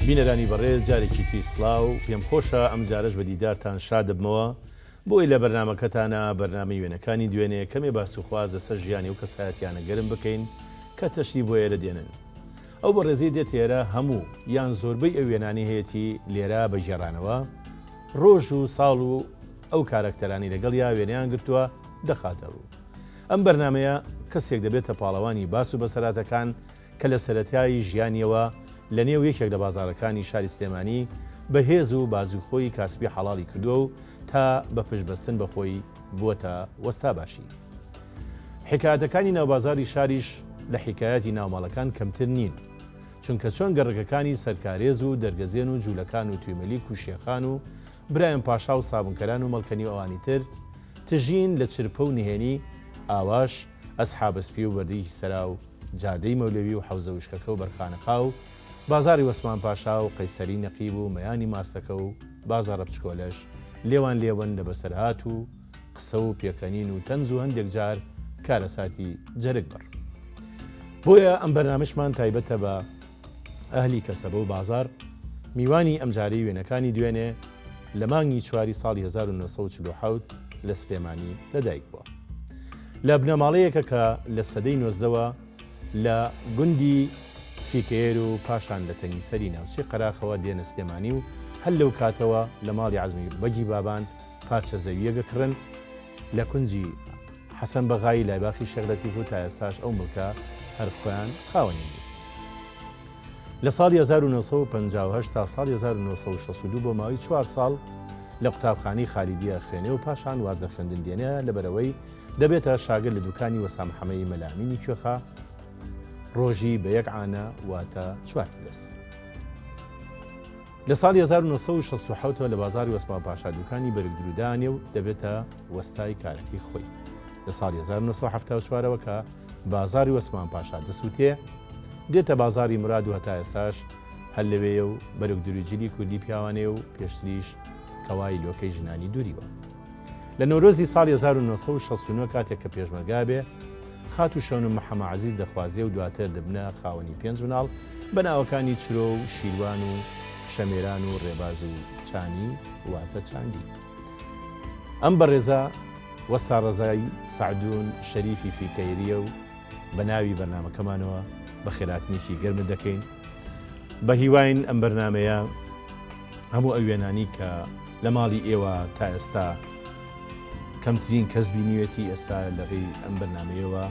بینەرانی بەڕێز جارێکی تی سڵاو پێم خۆشە ئەم جارش بە دیدارتان شاد بمەوە بۆی لە بەرنامەکەتانە بەرنامەی وێنەکانی دوێنێ کەمێ باستوخواز لەسەر ژیانی و کەسایەتیانە گەرم بکەین کە تەشتی بۆ ئێرە دێنن. ئەو بە ڕێزی دێت ئێرە هەموو یان زۆربەی ئەو وێنانی هەیەی لێرە بە ژێڕانەوە ڕۆژ و ساڵ و ئەو کارەکتەرانی لەگەڵ یا وێنیان گرتووە دەخاتە ڕوو. ئەم بەرنمەیە کەسێک دەبێتە پاڵەوانی باس و بەسەراتەکان کە لە سەرەتایی ژیانیەوە لە نێو یەکێک لە بازارەکانی شاری سلێمانی بەهێز و بازوخۆی کاسبی حەڵاڵی کردووە و تا بە پشتبەستن بەخۆی بووەتە وەستا باشی. حکایەتەکانی ناوبازاری شاریش لە حکایەتی ناوماڵەکان کەمتر نین، چونکە چۆن گەڕەکەکانی سەرکارێز و دەرگەزێن و جوولەکان و توێمەلیک و شێخان و برایەن پاشا و سابونکەران و مەڵکەنی ئەوانی تر تژین لە چرپە و نهێنی ئاواش ئەسحابەسپی و بەردەیەکی سەرا و جادەی مەولەوی و حەوزە وشکەکە و بەرخانەقا و بازاری وەسمان پاشا و قەیسەری نەقیب و مەیانی ماستەکە و بازارە بچکۆلەش لێوان لێوەن لە بەسەرهات و قسە و پێکەنین و تەنز و هەندێک جار کارەساتی جەرگ بڕ. بۆیە ئەم بەرنامەشمان تایبەتە بە ئەهلی کەسەبە و بازار میوانی ئەمجاری وێنەکانی دوێنێ لە مانگی چواری ساڵی 1940 لە سلێمانی لەدایک بووە. لە بنەماڵەیەکە کە لە سەدەی 19ەوە لە گوندی فیکێر و پاشان لە تەنگیسەری ناوچەی قەراخەوە دێنە سلێمانی و هەر لەو کاتەوە لە ماڵی عەزمی بەگی بابان پارچە زەویەکە کڕن لە کونجی حەسەن بەغایی لایباخی شێخ لەتیف و تا ئێستاش ئەو ملکە هەر خۆیان خاوەنی بوو. لە ساڵی 1958 تا ساڵی 1962 بۆ ماوەی 4 ساڵ لە قوتابخانەی خالیدیە خوێنێ و پاشان وازە خوێندن دێنێ لەبەرەوەی دەبێتە شاگرد لە دوکانی وەسا محەمەدی مەلامینی کوێخا ڕۆژی بە یەک عانە واتە 4 فلس. لە ساڵی 1967 لە بازاری وەسمان پاشا دوکانی بەرگدرودانێ و دەبێتە وەستای کارەکەی خۆی. لە ساڵی 1974ەوە کە بازاری وەسمان پاشا دەسووتێ دێتە بازاری مراد و هەتا ئێستاش هەر لەوێیە و بەرگدروجلی کوردی پیاوانێ و پێشتریش کەوای لۆکەی ژنانی دووریوە. لە نۆرۆزی ساڵی 1969 کاتێک کە پێشمەرگا بێ خات و شەونم محەممە عەزیز دەخوازێ و دواتر دەبنە خاوەنی 5 مناڵ بە ناوەکانی چرۆ و شیروان و شەمێران و ڕێباز و چانی واتە چاندی. ئەم بەڕێزە وەستا ڕەزایی سعدون شەریفی فیکەیریە و بە ناوی بەرنامەکەمانەوە بە خێراتنیشی گەرم دەکەین بە هیواین ئەم بەرنمەیە هەموو ئەو وێنانی کە لە ماڵی ئێوە تا ئێستا کەمترین کەس بینیوێتی ئێستا لەغی ئەم بەرنمەیەوە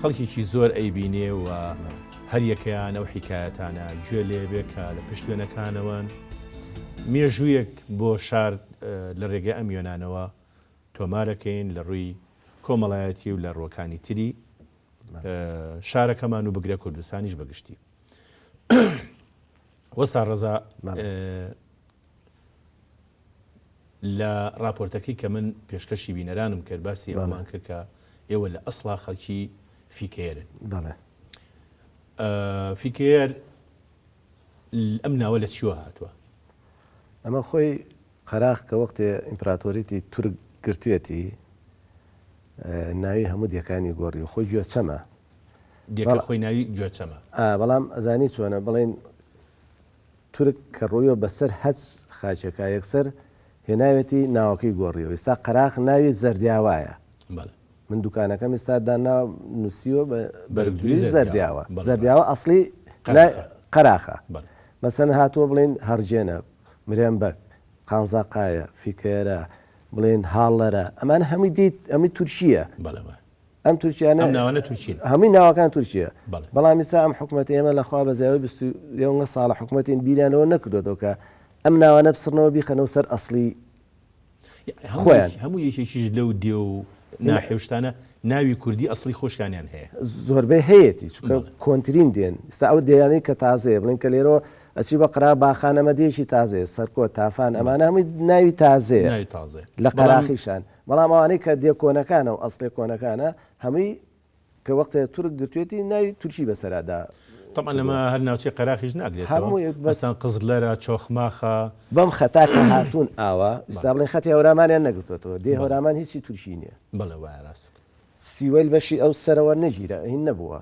خەڵکێکی زۆر ئەیبینێ و هەر یەکەیان ئەو حیکایەتانە گوێ لێبێ کە لە پشت وێنەکانەوە مێژوویەک بۆ شار لە ڕێگەی ئەم وێنانەوە تۆمارەکەین لە ڕووی کۆمەڵایەتی و لە ڕۆکانی تری شارەکەمان و بگرێ کوردستانیش بەگشتی. وەستا ڕەزا لە راپۆرتەکەی کە من پێشکەشی بینەرانم کرد باسی ئەومان کرد کە ئێوە لە ئەسڵا خەڵکی فیکێرن. فیکێر ئەم ناوە لە چیوە هاتووە؟ ئەمە خۆی قەراخ کە وەختێ ئیمپراتۆریەتی تورک گرتوویەتی ناوی هەموو دیەکانی گۆڕی و خۆی گوێچەمە خۆی ناوی گوێچەمە. بەڵام ئەزانی چۆنە بڵێن تورک کە ڕۆیەوە بەسەر هەچ خاچێکا یەکسەر هێناوێتی ناوەکەی گۆڕیەوە. ئێستا قەراخ ناوی زەردیاوایە. من دوکانەکەم ئێستادا ناو نووسیوە بەرگدووی زەردیاوە. زەردیاوە ئەسڵی قەراخە. مەسەن هاتووە بڵێن هەرجێنە مرێنبەک قانزاقایە فیکێرە بڵێن هاڵەرە ئەمان هەمووی دیت ئەمی تورکیە. ئەم تورکیانە هەمووی ناوەکان تورکیە. بەڵام ئێستا ئەم حکوومەت ئێمە لەخوا بەزیاوی 20 ساڵە حکوومەتین بیریانەوە نەکردوێتەوە کە ئەم ناوانە بسڕنەوە بیخەنەوە سەر ئەسڵی خۆیان. هەموو یەکێکیش لەو دێ و ناحێوشتانە ناوی کوردی ئەسڵی خۆشیانیان هەیە. زۆربەی هەیەی چونکە کۆنترین دێن. ئێستا ئەو دەیانەی کە تازەیە بڵێن کە لێرەوە ئەچی بە قرا باخانەمە دێشی تازەیە سەرکۆ تافان ئەمانە هەمووی ناوی تازەیە لە قەراخیشان. بەڵام ئەوانەی کە دێ کۆنەکانە و ئەسڵی کۆنەکانە هەمووی کە وەختە تورک گرتوێتی ناوی تورکی بەسەرادا. طبعا لەمە هەر ناوچەی قەراخیش ناگرێت بەسان قزلەرە چۆخماخە بەم خەتا کە هاتوون ئاوە ئستا بڵێن خەتی هەورامانیان نەگرتوێتەوە دێ هەورامان هیچی تورکی نییە. بەڵێ وایە ڕاست سیوەیل بەشی ئەو سەرەوە نەگیرە هین نەبووە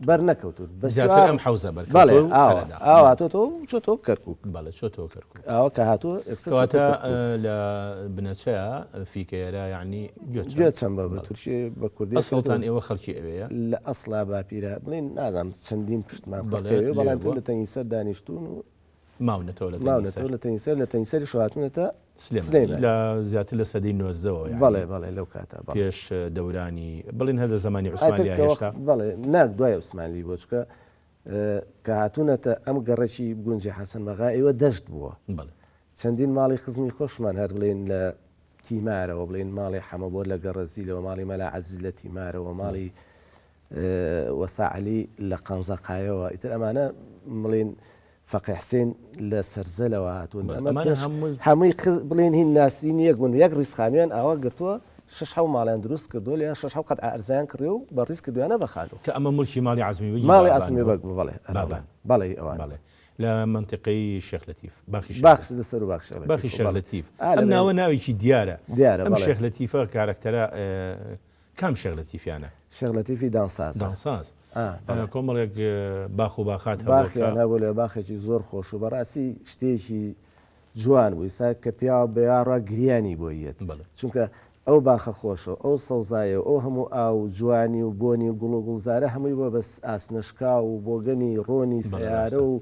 بەرنەکەوتوت زیاتر ئەم حوزە بەڵێ ئاواتۆ چۆتۆ کەرکک بەڵێ چۆتۆ کەرکک ئەوە کە هاتووە کەواتە لە بنەچەیە فیکەیەرە یعنی گوێ چەند بە تورکی بە کوردی ئەسڵتان ئێوە خەڵکی ئەوەیە لە ئەسڵا باپیرە بڵین نازانم چەندین پشتمان بەڵام لە تەنگی سەر دانیشتون و ماونەتەوە لە تەنیسەری شواتونەتە لە زیاتر لە سەدەی 19ەوە بەڵێ لەو کاتە پێش دەورانی بڵین هەر لە زمانی عوسمانیا هێشتا بەڵێ نەک دوای عوسمانی بۆ چکە کە هاتوونەتە ئەم گەڕەکی گونجی حەسەن مەغا ئێوە دەشت بووە چەندین ماڵی خزمی خۆشمان هەر بڵێن لە تیمارەوە بڵێن ماڵی حەمەبۆر لە گەڕەزیلەوە ماڵی مەلا عەزیز لە تیمارەوە ماڵی وەساعلی لە قەنزەقایەوە ئیتر ئەمانە بڵێن فەقی حسێن لە سەرزەلەوە هاتوون هەمووی بڵێن هین ناسین یەک بوون یەک ڕیسخامیان ئاوا گرتووە 6 ماڵیان دروست کردو لە 6 قەت ئارزیان کردی و بە ڕیس کردویانە بەخادو کە ئەمە مڵکی ماڵی عەزمی ماڵی عەزمی بەک بەڵێ ئەوان لە منطقەی شێخ لەتیف باخش لەسەر و باخی شێخ لەتیف ئەم ناوە ناوێکی دیارە ئەم شێخ لەتیفە کارکتەرە کام شێخ لەتیفیانە شێخ لەتیفی دانساز کۆمەڵێک باخ و باخات باخیان هەبوو لە باخێکی زۆر خۆش و بەڕاستی شتێکی جوان بوو ئێستا کە پیا بەیاڕە گریانی بۆ یەت چونکە ئەو باخە خۆشە ئەو سەوزایە ئەو هەموو ئاو جوانی و بۆنی و گوڵ و گوڵزارە هەمووی بۆ بەس ئاسنشکا و بۆگەنی ڕۆنی سیارە و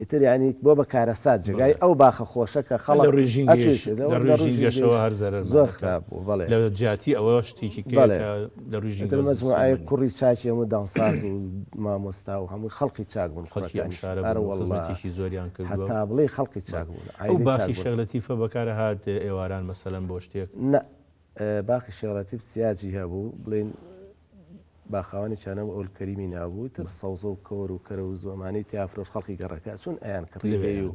ئیتر ینی بۆ بە کارەسات جگای ئەو باخە خۆشە کە خەڵک ڕژینگەشەوە هەر زەرەر زۆر خراپ بوو بەڵێ لە جیاتی ئەوە شتێکی لە ڕژین مەجموعای کوڕی چاکی هەموو دانساز و مامۆستا و هەمووی خەڵقی چاک بوون خەڵکیشی زۆریان کرد هەتا بڵێ خەڵقی چاک بوون ئەو باخی شێخ لەتیفە بەکارە هات ئێواران مەسەلەن بۆ شتێک باخی شێخ لەتیف سیاجی هەبوو بڵێن باخاوانی چانەم ئەولکەریمی نابوو تر سەوزە و کۆر و کەرە و زۆمانی تیافرۆش خەڵکی گەڕەکە چون ئەیان کڕی و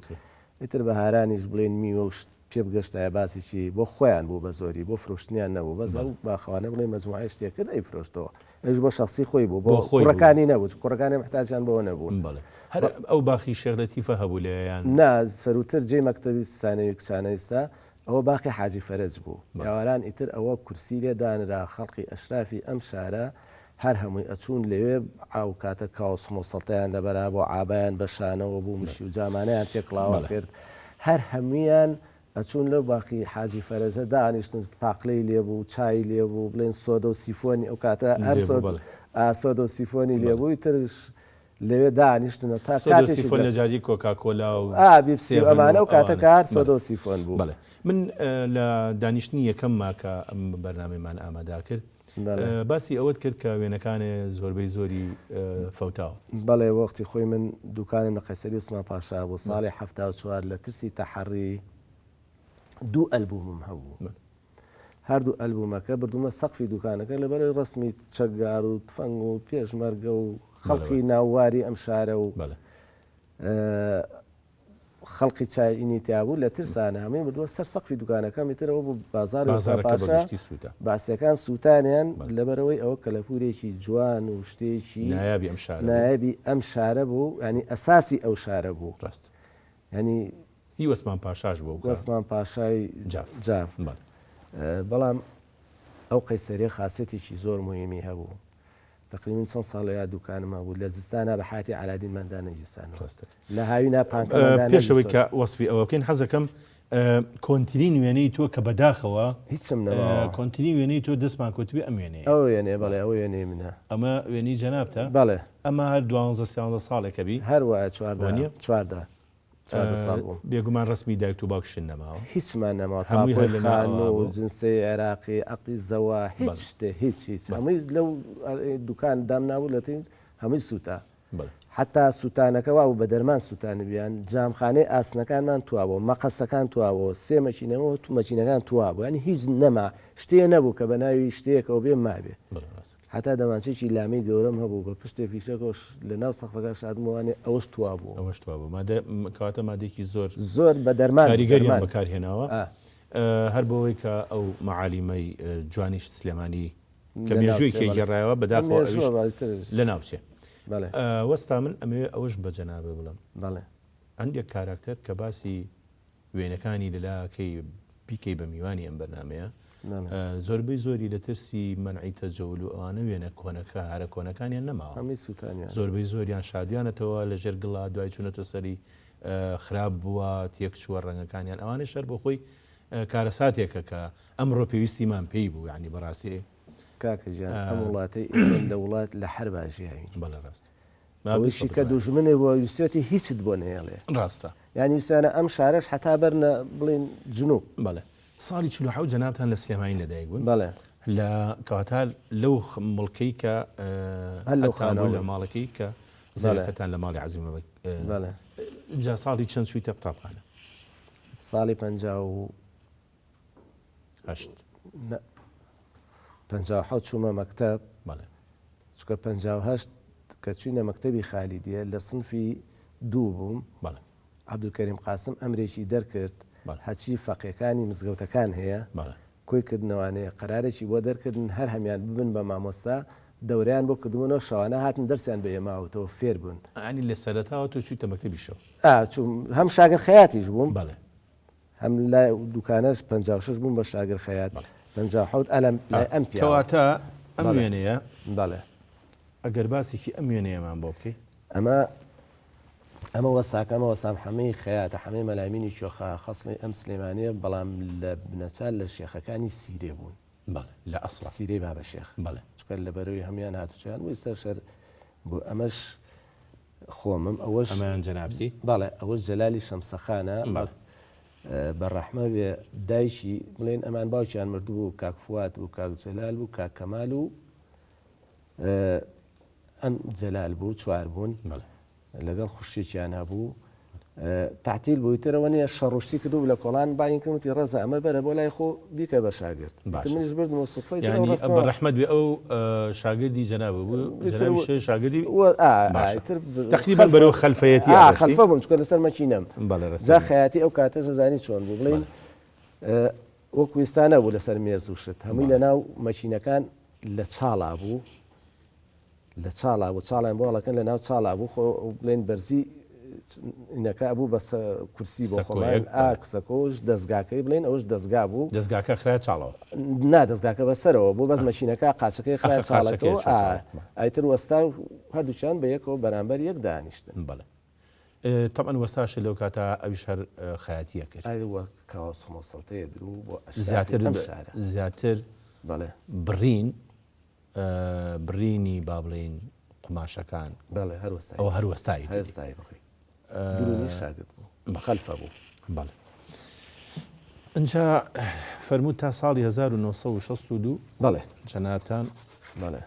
ئیتر بە هارانیش بڵێن میوە و پێ بگەشتایە باسیی بۆ خۆیان بوو بە زۆری بۆ فرۆشتنیان نەبوو بەز ئەو باخەوانە بڵێ مەجموعای شتێکرد ئەی فرۆشتەوە ئەش بۆ شخصی خۆی بوو بۆ کوڕەکانی نەبوو کوڕەکانی محتاجیان بەوە نەبوون ئەو باخی شێخ لەتیفە هەبوو لێیان ناز سەروتر جێ مەکتەبی سانەوی کچانەیستا ئەوە باقی حاجی فەرج بوو یاواران ئیتر ئەوە کورسی لێ دانرا خەڵقی ئەشرافی ئەم شارە هەر هەمووی ئەچوون لەوێ ئاو کاتە کاوسمۆسەڵتیان لەبەرا بۆ ئابیان بەشانەوە بوو مشی و جامانیان تێکڵاوە کرد هەر هەمویان ئەچوون لەو باقی حاجی فەرەجە دانیشتن پاقلەی لێبوو چای لێبوو بڵێن سۆدە و سیفۆنی ئەو کاتە هەر سۆدە و سیفۆنی لێبووی ترش لەوێ دانیشتنە تا سیفۆن لە جادی کۆکاکۆلا و بیپسی ئەمانە و کاتە کار سۆدە و سیفۆن بوو من لە دانیشتنی یەکەم ماکە ئەم بەرنامەمان ئامادا کرد باسی ئەوەت کرد کە وێنەکانێ زۆربەی زۆری فەوتاوە بەڵێ وەختی خۆی من دوکانم لە قەیسەری عوسمان پاشا بوو ساڵی 1970 لە ترسی تەحەڕی دوو ئەلبومم هەبوو هەردوو ئەلبومەکە بردومە سەقفی دوکانەکە لەبەر ڕسمی چەکگار و تفەنگ و پێشمەرگە و خەڵکی ناوواری ئەم شارە و خەڵقی چاینی تیابوو لە ترسانە هەمووی بردووە سەر سەقفی دوکانەکە میترەوە بوو بازار پاشا باسیەکان سووتانیان لەبەرەوەی ئەوە کەلەپورێکی جوان و شتێکی نایابی ئەم شارە بوو ینی ئەساسی ئەو شارە بوو ڕاست ینی هی وەسمان پاشاش بوو وەسمان پاشای جاف بەڵام ئەو قەیسەریە خاسێتێکی زۆر مهمی هەبوو تقریبا چەند ساڵەیە دوکانمە بوو لە زستانە بە حاتی عەلادین مەندانەجیستان لە هاوینا پانکە پێشەوەی کە وەسفی ئەوە بکەین حەزەکەم کۆنتترین وێنەی تۆ کە بەداخەوە هیچم کۆنتترین وێنەی تۆ دەستمان کۆتبی ئەم وێنێ ئەو وێنێ بەڵێ ئەو وێنێ منە ئەمە وێنی جەنابتە بەڵێ ئەمە هەر 12 ساڵێکە بی هەروە چواردە بێگومان ڕسمی دایک و باوکشن نەماوە هیچمان نەماوە تاپۆیخان و جنسەی عێراقی عەقدی زەوا هیچ شتێ هیچ هەمووی لەو دوکان دام نابوو لە تین هەمووی سووتە حتا سووتانەکە وا بە دەرمان سووتانی بیان جامخانەی ئاسنەکانمان توابەوە مەقەستەکان توابەوە سێ مەچینەوە تو مەچینەکان توابوو ینی هیچ نەما شتێ نەبوو کە بە ناوی شتەیەکەوە بێ مابێ حتا دەمانچێکی لامی گەورەم هەبوو بە پشتێ فیشەکەش لە ناو سەقفەکە شادمەوانێ ئەوەش توابوو کەواتە مادێکی زۆر بە دەرمان کاریگەریان بەکارهێناوە هەر بەوەی کە ئەو مەعالیمەی جوانیش سلێمانی کە مێژووی کێگەڕایەوە بەداخەوە لە ناوچێ وەستا من ئەمێ ئەوش بە جەنابە بڵم هەندێک کاراکتەر کە باسی وێنەکانی لەلاکەی بیکەی بە میوانی ئەم بەرنامەیە زۆربەی زۆری لە ترسی منعی تەجەول و ئەوانە وێنە کۆنەکە هەرە کۆنەکانیان نەماوە، زۆربەی زۆریان شادیانەتەوە لە ژێر گڵا دوای چوونەتە سەری خراپ بووە تێک چووە ڕەنگەکانیان ئەوانە شەر بۆ خۆی کارەساتێکە کە ئەمڕۆ پێویستیمان پێی بوو، یعنی بەڕاستی کاکەجیان ئەم وڵاتی لە وڵات لە هەر باشیاوین بەڵێ ڕاست ئەوشی کە دوژمنێ بۆ ویستێتی هیچت بۆ نێڵێ ڕاستە، یعنی ویستانە ئەم شارەش هەتا بەرنە بڵین جنوب. بەڵێ ساڵی 47 جەنابتان لە سلێمانی لەدایک بوون بەڵێ لە کەواتە لەو مڵکەی کە هەلو لە ماڵەکەی کە زەکەتان لە ماڵی عەزیمە بەڵێ جا ساڵی چەند چوویتە قوتابخانە؟ ساڵی 58 چوومە مەکتەب، چکە 58 کە چوینە مەکتەبی خالیدیە لە سنفی 2 بووم. عەبدولکەریم قاسم ئەمرێکی دەرکرد هەچی فەقیەکانی مزگەوتەکان هەیە کۆی کردنەوانەیە قەرارێکی بۆ دەرکردن هەر هەمیان ببن بە مامۆستا دەوریان بۆ کردبوونەوە شەوانە هاتن دەرسیان بە ئێماوەتەوە فێر بوون. ئەنی لە سەرەتاوە تۆ چوویتە مەکتەبی شەو؟ هەم شاگرد خەیاتیش بووم، هەم لای دوکانەش 56 بووم بە شاگرد خەیات 57 ئەم کەواتە ئەم وێنەیە بەڵێ ئەگەر باسێکی ئەم وێنەیەمان بۆ بکەی ئەمە وەستاکەمە وەسام حەمەی خەیاتە حەمەی مەلامینی چۆخە خەسڵی ئەم سلێمانیە بەڵام لە بنەچال لە شێخەکانی سیرێ بوون لە ئەسڵ سیرەی بابە شێخ چکە لە بەرەوەی هەمیان هاتوچیان بووی سەر شەر بۆ ئەمەش خۆمم ئەوەش ئەمان جەنابی بەڵێ ئەوەش جەلالی شەمسەخانە بەڕەحمە بێ دایشی بڵێن ئەمان باوکیان مردوو کاک فوات و کاک جەلال و کاک کەمال و ئەم جەلال بوو چوار بوون لەگەڵ خوشتێکیان هەبوو تعتیل بوویترەوە نیە شەڕشتی کردو لە کۆڵان باین کردوتی ڕێزە ئەمە بەرە بۆ لای خۆ بیکە بە شاگرد منیش بردمەوە سوفەی بەڕەحمەت بێ ئەو شاگردی جەنابە بوو شاگردی تقریبا بەرەو خەلفەیەتی خەلفە بووم چکە لەسەر مەچینەم جا خەیاتی ئەو کاتە زانی چۆن بوو بڵین وەکویستانە بوو لەسەر مێز و شت هەمووی لەناو مەچینەکان لە چاڵا بوو لە چاڵا بوو چاڵیان بۆڵەکەن لە ناو چاڵا بوو خۆ بڵێن بەرزی ئینەکە بوو بە کورسی بۆ خۆمان ئاکسەکۆش دەستگاکەی بڵێن ئەوش دەستگا بوو دەستگاکە خرای چاڵەوە نا دەستگاکە بەسەرەوە بۆ بەس مەچینەکە قاچەکەی خرای چاڵەکەەوە ئایتر وەستا و هەردووچیان بە یەکەوە بەرامبەر یەک دانیشتن. بەڵێ طبعا وەستاش لەو کاتە ئەویش هەر خەیاتیە کرد سڵتەیە درو بۆ زیاتر بەڵێ برینی با بڵین قماشەکان ئەو هەروەستایی درونی شاگرد بوو خەلفە بوو. بەڵێ ئەجا فەرمووت تا ساڵی 1962 بەڵێ جەنابتان بەڵێ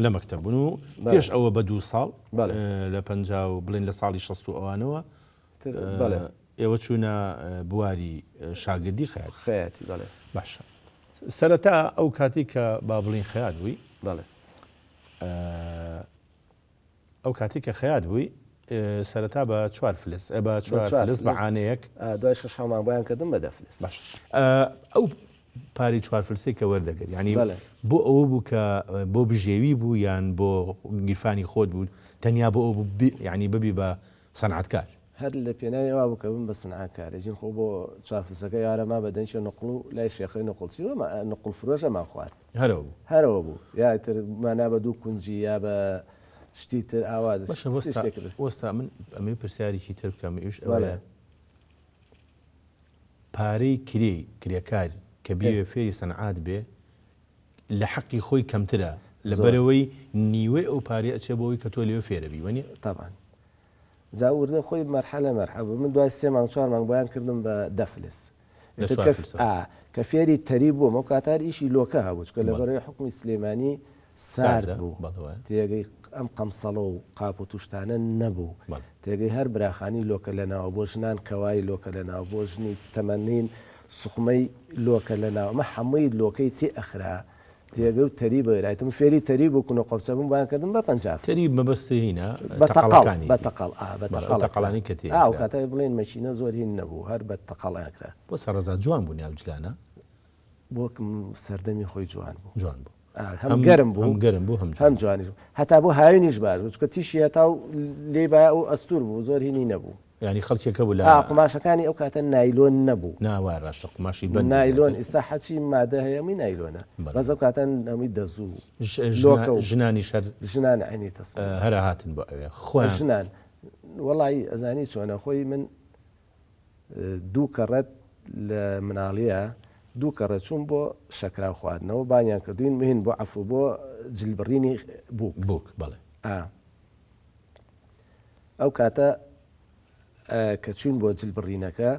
لە مەکتەب بوون و پێش ئەوە بە 2 ساڵ لە بڵێن لە ساڵی 60 ئەوانەوە ئێوە چوونە بواری شاگردی خەیاتی. بەڵێ باشە سەرەتا ئەو کاتی کە با بڵین خەیات بووی بەڵێ ئەو کاتی کە خەیات بووی سەرەتا بە 4 فلس بە 4 فلس بە عانەیەک دوای 6 شەمان بۆیان کردم بە 10 فلس. باش ئەو پاری 4 فلسی کە وەردەگەر ینی بۆ ئەوە بوو کە بۆ بژێوی بوو یان بۆ گیرفانی خۆت بوو تەنیا بۆ ئەو ینی ببی بە سەنعەتکار هەر لە پێناویەوە بوو کە بم بە سنعاتکارێژین خۆ بۆ 4 فلسەکە یارەما بە دەنجە نقڵ و لای شێخەی نقڵچیوە نقڵ فرۆشەمان خوارد هەرەوە بوو یاتر مانا بە 2 کونجی یا بە شتی تر ئاوا وەستا من ئەمەی پرسیارێکی تر بکەم ئیش ئەوە پارەی کرێکار کە بێ فێری سەنعات بێ لە حەقی خۆی کەمترە لەبەرەوەی نیوەی ئەو پارەی ئەچێ بۆەوەی کە تۆ لێوە فێرەبی وەنی تەبان جاوردە خۆی مەرحەلە مەرحەبە من دوای 3 مانگ 4 مانگ بۆیان کردم بە 10 فلس کە فێری تەری بووم ئەو کاتار ئیشی لۆکە هەبوو چکە لەبەرەوەی حکومی سلێمانی سارد بوو تێگەی ئەم قەمسەڵە و قاپ و توشتانە نەبوو تێگەی هەر براخانی لۆکە لەناوە بۆ ژنان کەوای لۆکە لەناو بۆ ژنی تەمەنین سوخمەی لۆکە لەناو ئەمە هەمووی لۆکەی تێ ئەخرا تێگە و تەری بەرایتم فێری تەری بوو کوونە قۆبچە بووم بایان کردم بە 50 تەری مەبەستهینە بەتەقەڵانی کە ئاو کاتای بڵێن مەشینە زۆر هین نەبوو هەر بە تەقەڵیانکرا بۆ سەرڕەزا جوان بوو ناو جلانە بۆکم سەردەمی خۆی جوان بوو هەم گەرم بوو هەم جوانیش هەتا بۆ هاوینیش باش چکە تیشی هەتا و لێ با و ئەستور بوو زۆر هینی نەبوو ینی خەڵکێکە بوو لە قماشەکانی ئەو کاتە نایلۆن نەبوو ناوای ڕاستە قماشی بەند نایلۆن ئێستا حەچی مادە هەیەمی نایلۆنە بەس ئەو کاتە ئەوی دەزوو ژنانی شەر ژنان عینی تەس هەرا هاتن بۆ ئەوێ خۆیان ژنان وەڵی ئەزانی چۆنە خۆی من دوو کەڕەت لە مناڵیە دوو کەڕە چوون بۆ شەکرا خواردنەوە بانیان کردوین مهین بۆ عەفو بۆ جلبڕینی بووک بەڵێ ئەو کاتە کە چوون بۆ جلبڕینەکە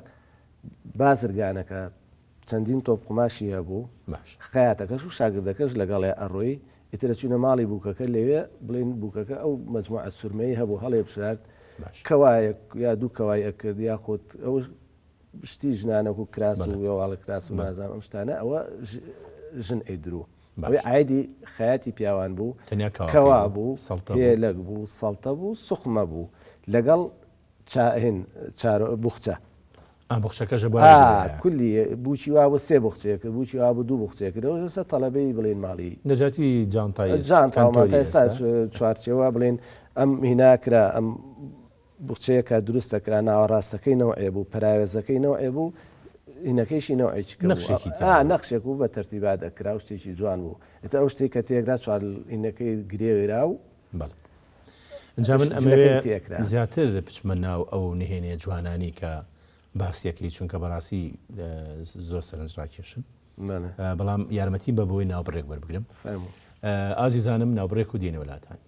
بازرگانەکە چەندین تۆپ قماشی هەبوو خەیاتەکەش و شاگردەکەش لەگەڵێ ئەڕۆی ئیترە چوونە ماڵی بووکەکە لەوێ بڵین بووکەکە ئەو مەجموعە سورمەی هەبوو هەڵێ بشارد کەوایەک یا دوو کەوای ئەکرد یا خۆت ئەو شتی ژنانەک و کراس و وێواڵە کراس و نازام ئەم شتانە ئەوە ژن ئەیدرو ئەوەی عایدی خەیاتی پیاوان بوو کەوا بوو پێلەک بوو سەڵتە بوو سوخمە بوو لەگەڵ بوخچە بخشەکەش کولی بچی وا بۆ سێ بخچەیەکە بچی وا بۆ دوو بخچەیەکەوە سە تەڵەبەی بڵێن ماڵی نەجاتی جانتای ئێستا چوارچەوە بڵێن ئەم هیناکرا ئەم بخچەیەکە دروستەکرا ناوەڕاستەکەی نەوەێ بوو پراوێزەکەی نەوەێ بوو هینەکەیشی نەوەیکی نەخشێک بوو بە تەرتیبات دەکرا و شتێکی جوان بوو ئێتا ئەو شتێک کە تێکرا چوار هینەکەی گرێوێرا و ئەنجا من ئەمەوێ زیاتر بچمە ناو ئەو نهێنێ جوانانی کە باسیەکەی چونکە بەڕاستی زۆر سەرنجڕاکێشن بەڵام یارمەتی بە بۆی ناوبڕێک وەربگرم ئازیزانم ناوبڕێک و دێنە وڵاتان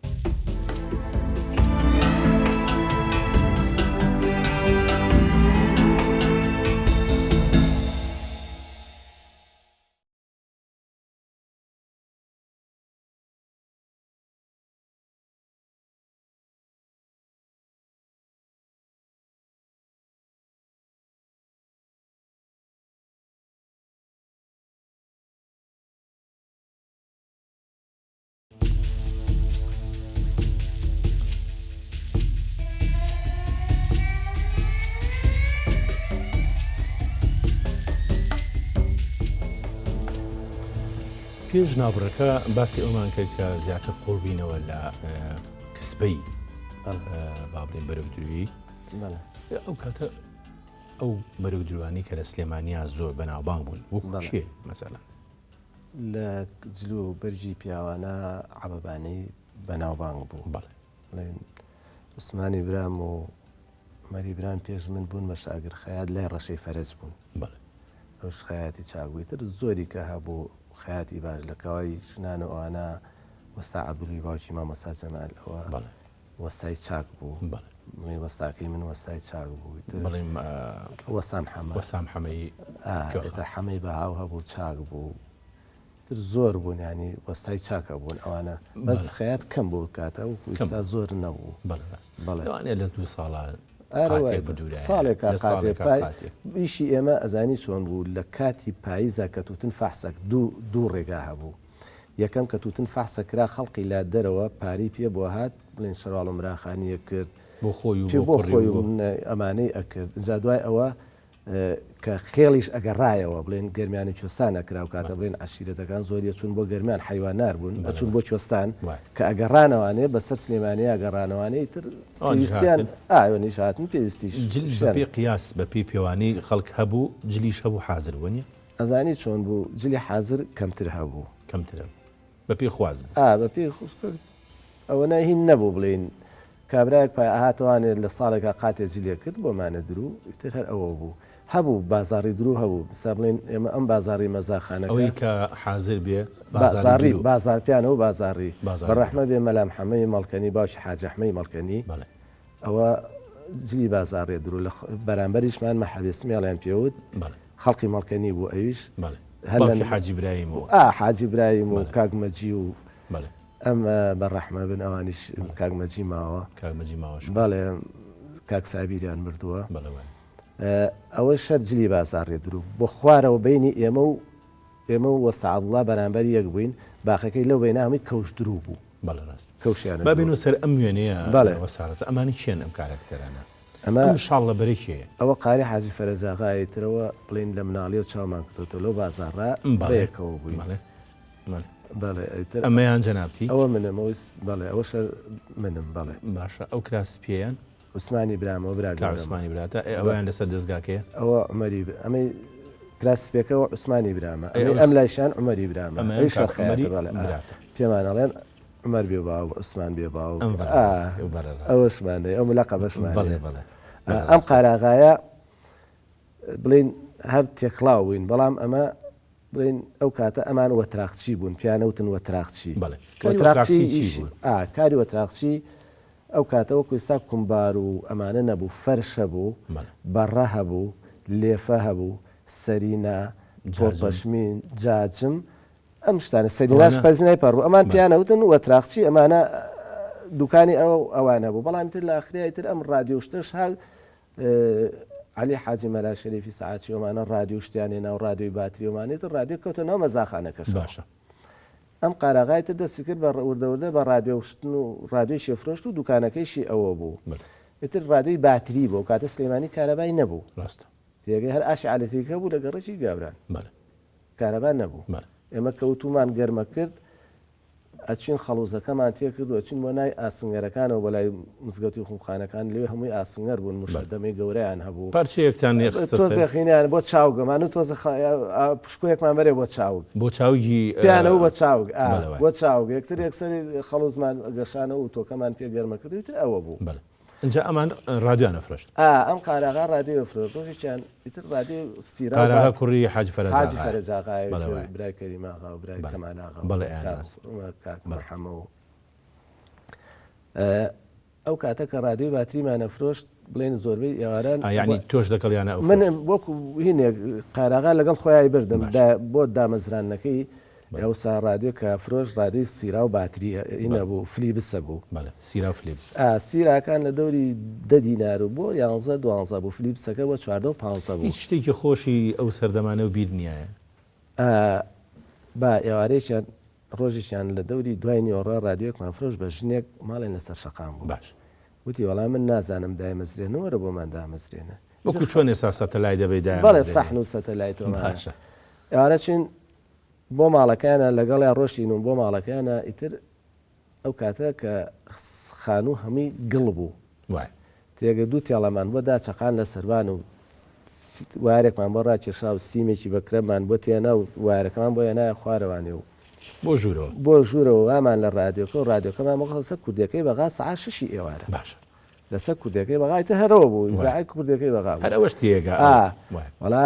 پێش ناوبڕەکە باسی ئەومان کرد کە زیاتر قوڵبینەوە لە کسبەی با بڵێن بەرەودرویی ئەو کاتە ئەو بەرەودروانی کە لە سلێمانیا زۆر بەناوبانگ بوون وەکو چێ مەسەڵەن لە جلو بەرجی پیاوانە عەبەبانەی بەناوبانگ بوو بڵێن عوسمانی برام و مەری برام پێش من بوون بە شاگرد خەیات لای ڕەشەی فەرەج بوون ئەوش خەیاتی چاکبووی تر زۆری کە هەبوو خەیاتی باش لە کەوای ژنان و ئەوانە وەستا عەبدوڵی باوکی مامۆستا جەمال ئەوە وەستای چاک بوو وەستاکەی من وەستای چاک بوو بڵێم وەسام حەمەی حەمەی بەهاو هەبوو چاک بوو تر زۆر بوون ینی وەستای چاکە بوون ئەوانە بەس خەیات کەم بوو کاتە و ئێستا زۆر نەبوو بەڵێ لە دوو ساڵە ساڵێکە ئیشی ئێمە ئەزانی چۆن بوو لە کاتی پاییزە کە تووتن فەحسەک دوو ڕێگا هەبوو یەکەم کە تووتن فەحسە کرا خەڵقی لا دەرەوە پاری پێ بۆ هات بڵێن شەڕاڵ و مراخانیە کرد بۆ خۆی ئەمانەی ئەکرد جا دوای ئەوە کە خێڵیش ئەگەڕایەوە بڵێن گەرمیانی کوێستان نەکرا و کاتە بڵێن عەشیرەتەکان زۆریە چوون بۆ گەرمیان حیوانار بوون ئەچوون بۆ کوێستان کە ئەگەڕانەوانێ بەسەر سلێمانیا ئەگەڕانەوەی تر پێویستیان ئاوێنیش هاتن پێویستیش بەپێ قیاس بەپی پێوانی خەڵک هەبوو جلیش هەبوو حازر بوونیە ئەزانی چۆن بوو جلی حازر کەمتر هەبوو کەمترە بەپێ خواز بەپێ ئەوە هین نەبوو بڵێن کابراایك پای ئاهاتوانێت لە ساڵێکا قاتێ جلێ کرد بۆمانە درو ئیتر هەر ئەوە بوو هەبوو بازاری درو هەبوو سا بڵێن ئێمە ئەم بازاری مەزاخانە ئەوەی کە حازر بێ بازارپیانە و بازاری بەڕەحمە بێ مەلام حەمەی مەڵکەنی باشی حاجەحمەی مەڵکەنی ئەوە جلی بازارێ درو لە بەرامبەریشمان مەحەبێسمیاڵیان پێوت خەڵقی مەڵکەنی بوو ئەویش حاجی برایم و حاجی برایم و کاگمەجی و ئەم بەڕەحمە بن ئەوانیش کاگمەجی ماوە بەڵێ کاک سابیریان مردووە ئەوە شەر جلی بازارێ درو بۆ خوارەوە بینی ئێمە و وەستەعەڵڵا بەرامبەر یەک بووین باخەکەی لەو بینە هەمووی کەوش درو بوو کەوشیان بابین و سەر ئەم وێنەیە وەسارەز ئەمانی چێن ئەم کارکتەرانە ئەمە شاڵ لە بەرەکیەیە ئەوە قاری حاجی فەرەزاغایەترەوە بڵین لە مناڵی و چاومان کردوتە لەو بازارڕا بەیەکەوە بووین ئەمەیان جەنابتی ئەوە منم بەڵێ ئەوە شەر منم بەڵێ باشە ئەو کراس پێیان عوسمانی برامەوە برا عوسمانی براتە ئەویان لەسەر دەستگاکەیە ئەوە عومەری ئەمەی کراسپێکەوە عوسمانی برامە ئەم لایشان عومەری برامە ئەی شەرخەیەتە بەڵێ پێمانەڵێن عومەر بێ باو عوسمان بێ باو ئەوەشمانەیە ئەو ملەقە بەشمان ئەم قاراغایە بڵین هەر تێکڵاو بووین بەڵام ئەمە بڵین ئەو کاتە ئەمان وەتراقچی بوون پیانەوتن وەتراقچی کاری وەتراقچی ئەو کاتەوە کوێستا کومبار و ئەمانە نەبوو فەرشە بوو بەڕە هەبوو لێفە هەبوو سەرینا پۆپەشمین جاجم ئەم شتانە سەریناش پەرزنای پەڕ بوو ئەمان پیانەوتن وەتراقچی ئەمانە دوکانی ئەوانە بوو بەڵام تر لە ئاخریایتر ئەم ڕادیۆ شتەش هەر علی حاجی مەلا شەریفی سەعاتی ئەمانە ڕادیۆ شتیانێ ناو ڕادیۆی باتریۆمانێتر ڕادیۆ کەوتە ناو مەزاخانەکەش باشە ئەم قاراغایتر دەستی کرد بە وردەوردە بە ڕادیۆ شتن و ڕادیۆی شێفرۆشت و دوکانەکەیشی ئەوە بوو ئیتر ڕادیۆی باتری بوو کاتە سلێمانی کارەبای نەبوو ڕاستە تێگەی هەر ئاشعالەتێکە بوو لە گەڕەکی گاوران کارەبا نەبوو ئێمە کەوتومان گەرمە کرد ئەچین خەڵوزەکەمان تێ کرد و ئەچین بۆ نای ئاسنگەرەکانەوە بەلای مزگەوتی و خومخانەکان لێ هەمووی ئاسنگەر بوون مشەدەمەی گەورەیان هەبوو پارچەیەکتان تۆزەخینیان بۆ چاوگەمان و تۆزە پشکۆیەکمان بەرێ بۆ چاوگ بۆ چاوگی پیانەوە بە چاوگ بۆ چاوگ یەکتر یەکسەری خەڵوزمان گەشانە و تۆکەمان پێ گەرمە کردوتر ئەوە بوو اینجا ئەمان ڕادیۆیان ئەفرۆشت ئەم قاراغا ڕادیۆ فرۆشت ڕۆژێکیان ئیتر ڕادیۆ سیرا قاراغا کوڕی حاجی فەرەزاغای برای کەریماغا و برای کەمالاغا بەڵێ مەرحەمە و ئەو کاتە کە ڕادیۆی باتریمانە فرۆشت بڵێن زۆربەی ئێواران یعنی تۆش دەکەڵیانە من وەکو هینێک قاراغا لەگەڵ خۆیان بردم بۆ دامەزرانەکەی ئەوسا ڕادیۆ کە فرۆش ڕادیۆی سیرا و باتریە ئینە بوو فلیبسە بوو سیرا و فلیبس سیراکان لە دەوری 10 دینار و بۆ 11 بوو فلیبسەکە بۆ 14 و 15 بوو هیچ شتێکی خۆشی ئەو سەردەمانە و بیر نییە با ئێوارێکیان ڕۆژێکیان لە دەوری دوای نیۆڕە ڕادیۆکمان فرۆش بە ژنێک ماڵێن لەسەر شەقام بوو باش وتی وەڵام من نازانم دامەزرێنەوەرە بۆمان دامەزرێنە وەکو چۆن ێستا سەتەلای دەبێت بەڵێ سەحن و سەتەلایتۆمە ئێوارە چین بۆ ماڵەکانە لەگەڵیان ڕۆشتین و بۆ ماڵەکانە ئیتر ئەو کاتە کە خانوو هەمووی گڵ بوو تێگە دوو تێڵەمان بۆ داچەقان لە سەربان و وارێکمان بۆ ڕاکێشا و سیمێکی بەکرەمان بۆ تێنا و وارەکەمان بۆ هێنایە خوارەوانێ و بۆ ژوورەوە وامان لە ڕادیۆکە و ڕادیۆکەمان بەخەسە کوردەکەی بەغا سعات 6 ئێوارە باشە لەسەر کوردەکەی بەغایتە هەرەوە بوو زای کوردەکەی بەغا هەرەوەش تێگە وەڵا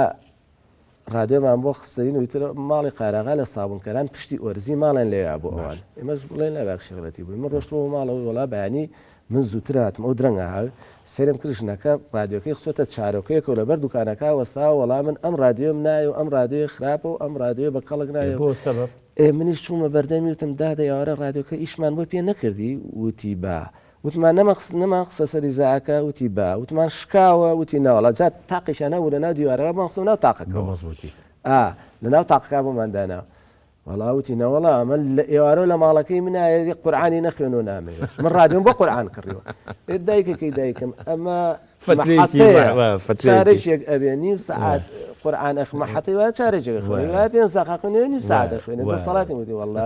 ڕادیۆمان بۆ خستین و تر ماڵی قاراغا لە سابونکەران پشتی ئۆرزی ماڵێن لێیا بۆ ئەوان ئێمەش بڵێن لە شغلەتی بووی من ڕۆشتەوە ماڵەوە وڵا بەیانی من زووتر هاتم ئەو درەنگە هاو سێرم کردژنەکە ڕادیۆکەی خچۆتە چارۆکەیەکە و لەبەر دوکانەکە وەستا وەڵام من ئەم ڕادیۆم نایە و ئەم ڕادیۆی خراپە و ئەم ڕادیۆ بە کەڵک نایە بۆ سەبەب منیش چوومە بەردەمی وتم دادە یاوارە ڕادیۆکە ئیشمان بۆ پێ نەکردی وتی با وتمان نەما قسە سەری زاکە وتی با وتمان شکاوە وتی ناوەڵا جات تاقیشانە و لە ناو دیوارەکە ماخسە ناو تاقەکە مەزبوطی لە ناو تاقەکە بۆماندانا وەڵاوتی نەوەڵا ئەمە لە ئێوارە لە ماڵەکەی منایە قورعانی نەخوێن و نامەوە من ڕادیۆم بۆ قورعان کڕیوە دایکەکەی دایکم ئەمە چارێکێک ئەبێ نیم سعات قورعان ئەخمەحەتی وایە چارێکێک خوێن وایە پێنج ساعت خوێنێ نیم ساعت دەخوێنێت دەسەڵاتی وتی وەڵا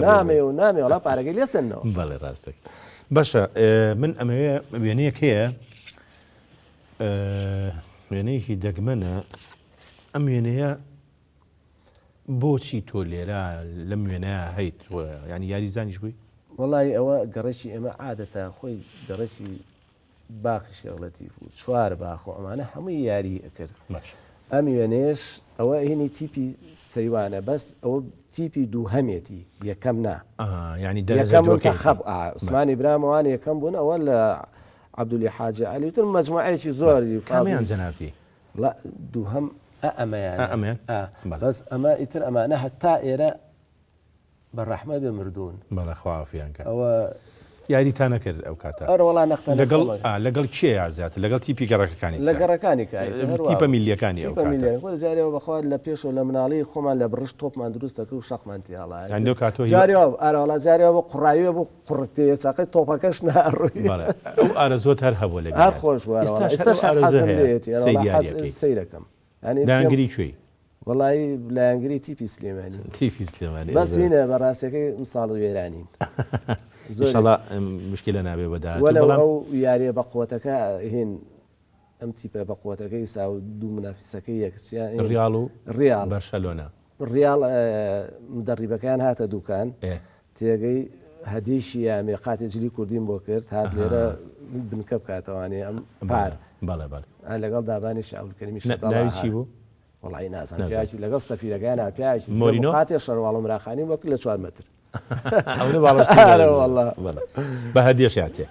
نامێ و نامێ وەڵا پارەکەی لێسەنەوە بەڵێ ڕاستێک باشە من ئەمەوێ وێنەیەک هەیە وێنەیەکی دەگمەنە ئەم وێنەیە بۆچی تۆ لێرە لەم وێنەیە هەیت ینی یاریزانیش بووی وەڵی ئەوە گەڕێکی ئێمە عادەتە خۆی گەڕێکی باخی شێغڵەتی بود چوار باخۆ ئەمانە هەمووی یاری ئەکرد ئەم وێنێش ئەوە هینی تیپی سەیوانە بەس ئەوە تیپی دوو هەمێتی یەکەم نا ینی خەب عوسمانی برامەوان یەکەم بوون ئەوە لە عەبدولی حاجی عەلی وتر مەجموعەیەکی زۆری کامیان جەنابی دووهەم ئەمەیان بەس ئەمە ئیتر ئەمانە هەتا ئێرە بەڕەحمە بێ مردوون بەڵەخوافیان کە ئەوە یاریتان نەکرد ئەو کاتە وەڵا نەختە لەگەڵ کێ زیاتر لەگەڵ تیپی گەڕەکەەکانی لە گەڕەکانی تیپە میلیەکانی جارەوە بەخوا لە پێش و لە مناڵی خۆمان لە بڕشت تۆپمان دروستەکە و شەقمان تیاڵە کاتۆ ئارەوەڵا جارەوە بۆ قوڕاییوە بۆ قوڕتێ چاقی تۆپەکەش ناڕووی ئەو ئارەزۆت هەر هەبوو لە هەر خۆش سیرەکەم داگیری کوێی وڵی لایەنگری تیپی سلێمانی تیپی سلێمانی بەسینە بەڕاستەکەی مساڵ وێرانین ئینشاڵڵا مشکلە نابێ بەداهات وەلەو ئەو یاریە بەقوتەکە هێن ئەم تیپە بەقوتەکەی سا و دوو منافسەکەی یەکسیان ڕیال بەرشەلۆنا ڕیال مدەڕیبەکان هاتە دوکان تێگەی هەدیشی یامێ قاتی جلی کوردین بۆ کرد هات لێرە بنکە بکاتەوانێ ئەم پار لەگەڵ دابانی شاولکەریمیش ناوی بوو وڵی نازان پیاچی لەگەڵ سەفیرەکان پیاچی قاتی شەرواڵ مراخانی وەک لە 4 متر بە هەدیەش هاتێ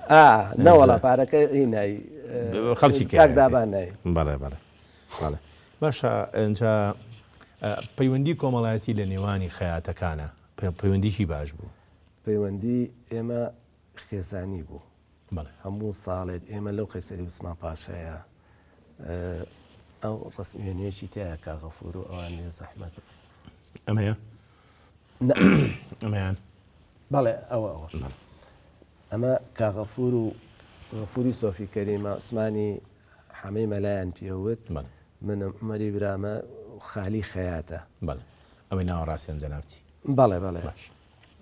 نەوەڵا پارەکە هینایی خەڵکی کاکدابان نایی بەڵێ باشە ئەجا پەیوەندی کۆمەڵایەتی لە نێوانی خەیاتەکانە پەیوەندیکی باش بوو پەیوەندی ئێمە خێزانی بوو هەموو ساڵێک ئێمە لەو قەیسەری عوسمان پاشایە ئەو ڕسمیێنەیەکی تایە کاغەفور و ئەوان لێ زەحمەت ئەمەیە ئەمەیان بەڵێ ئەمە کاغەفور و غەفوری سۆفی کەریمە عوسمانی حەمەی مەلایەن پێوت من عومەری برامە خالی خەیاتە ئەوەی ناوەڕاستیان جەنابتی بەڵێ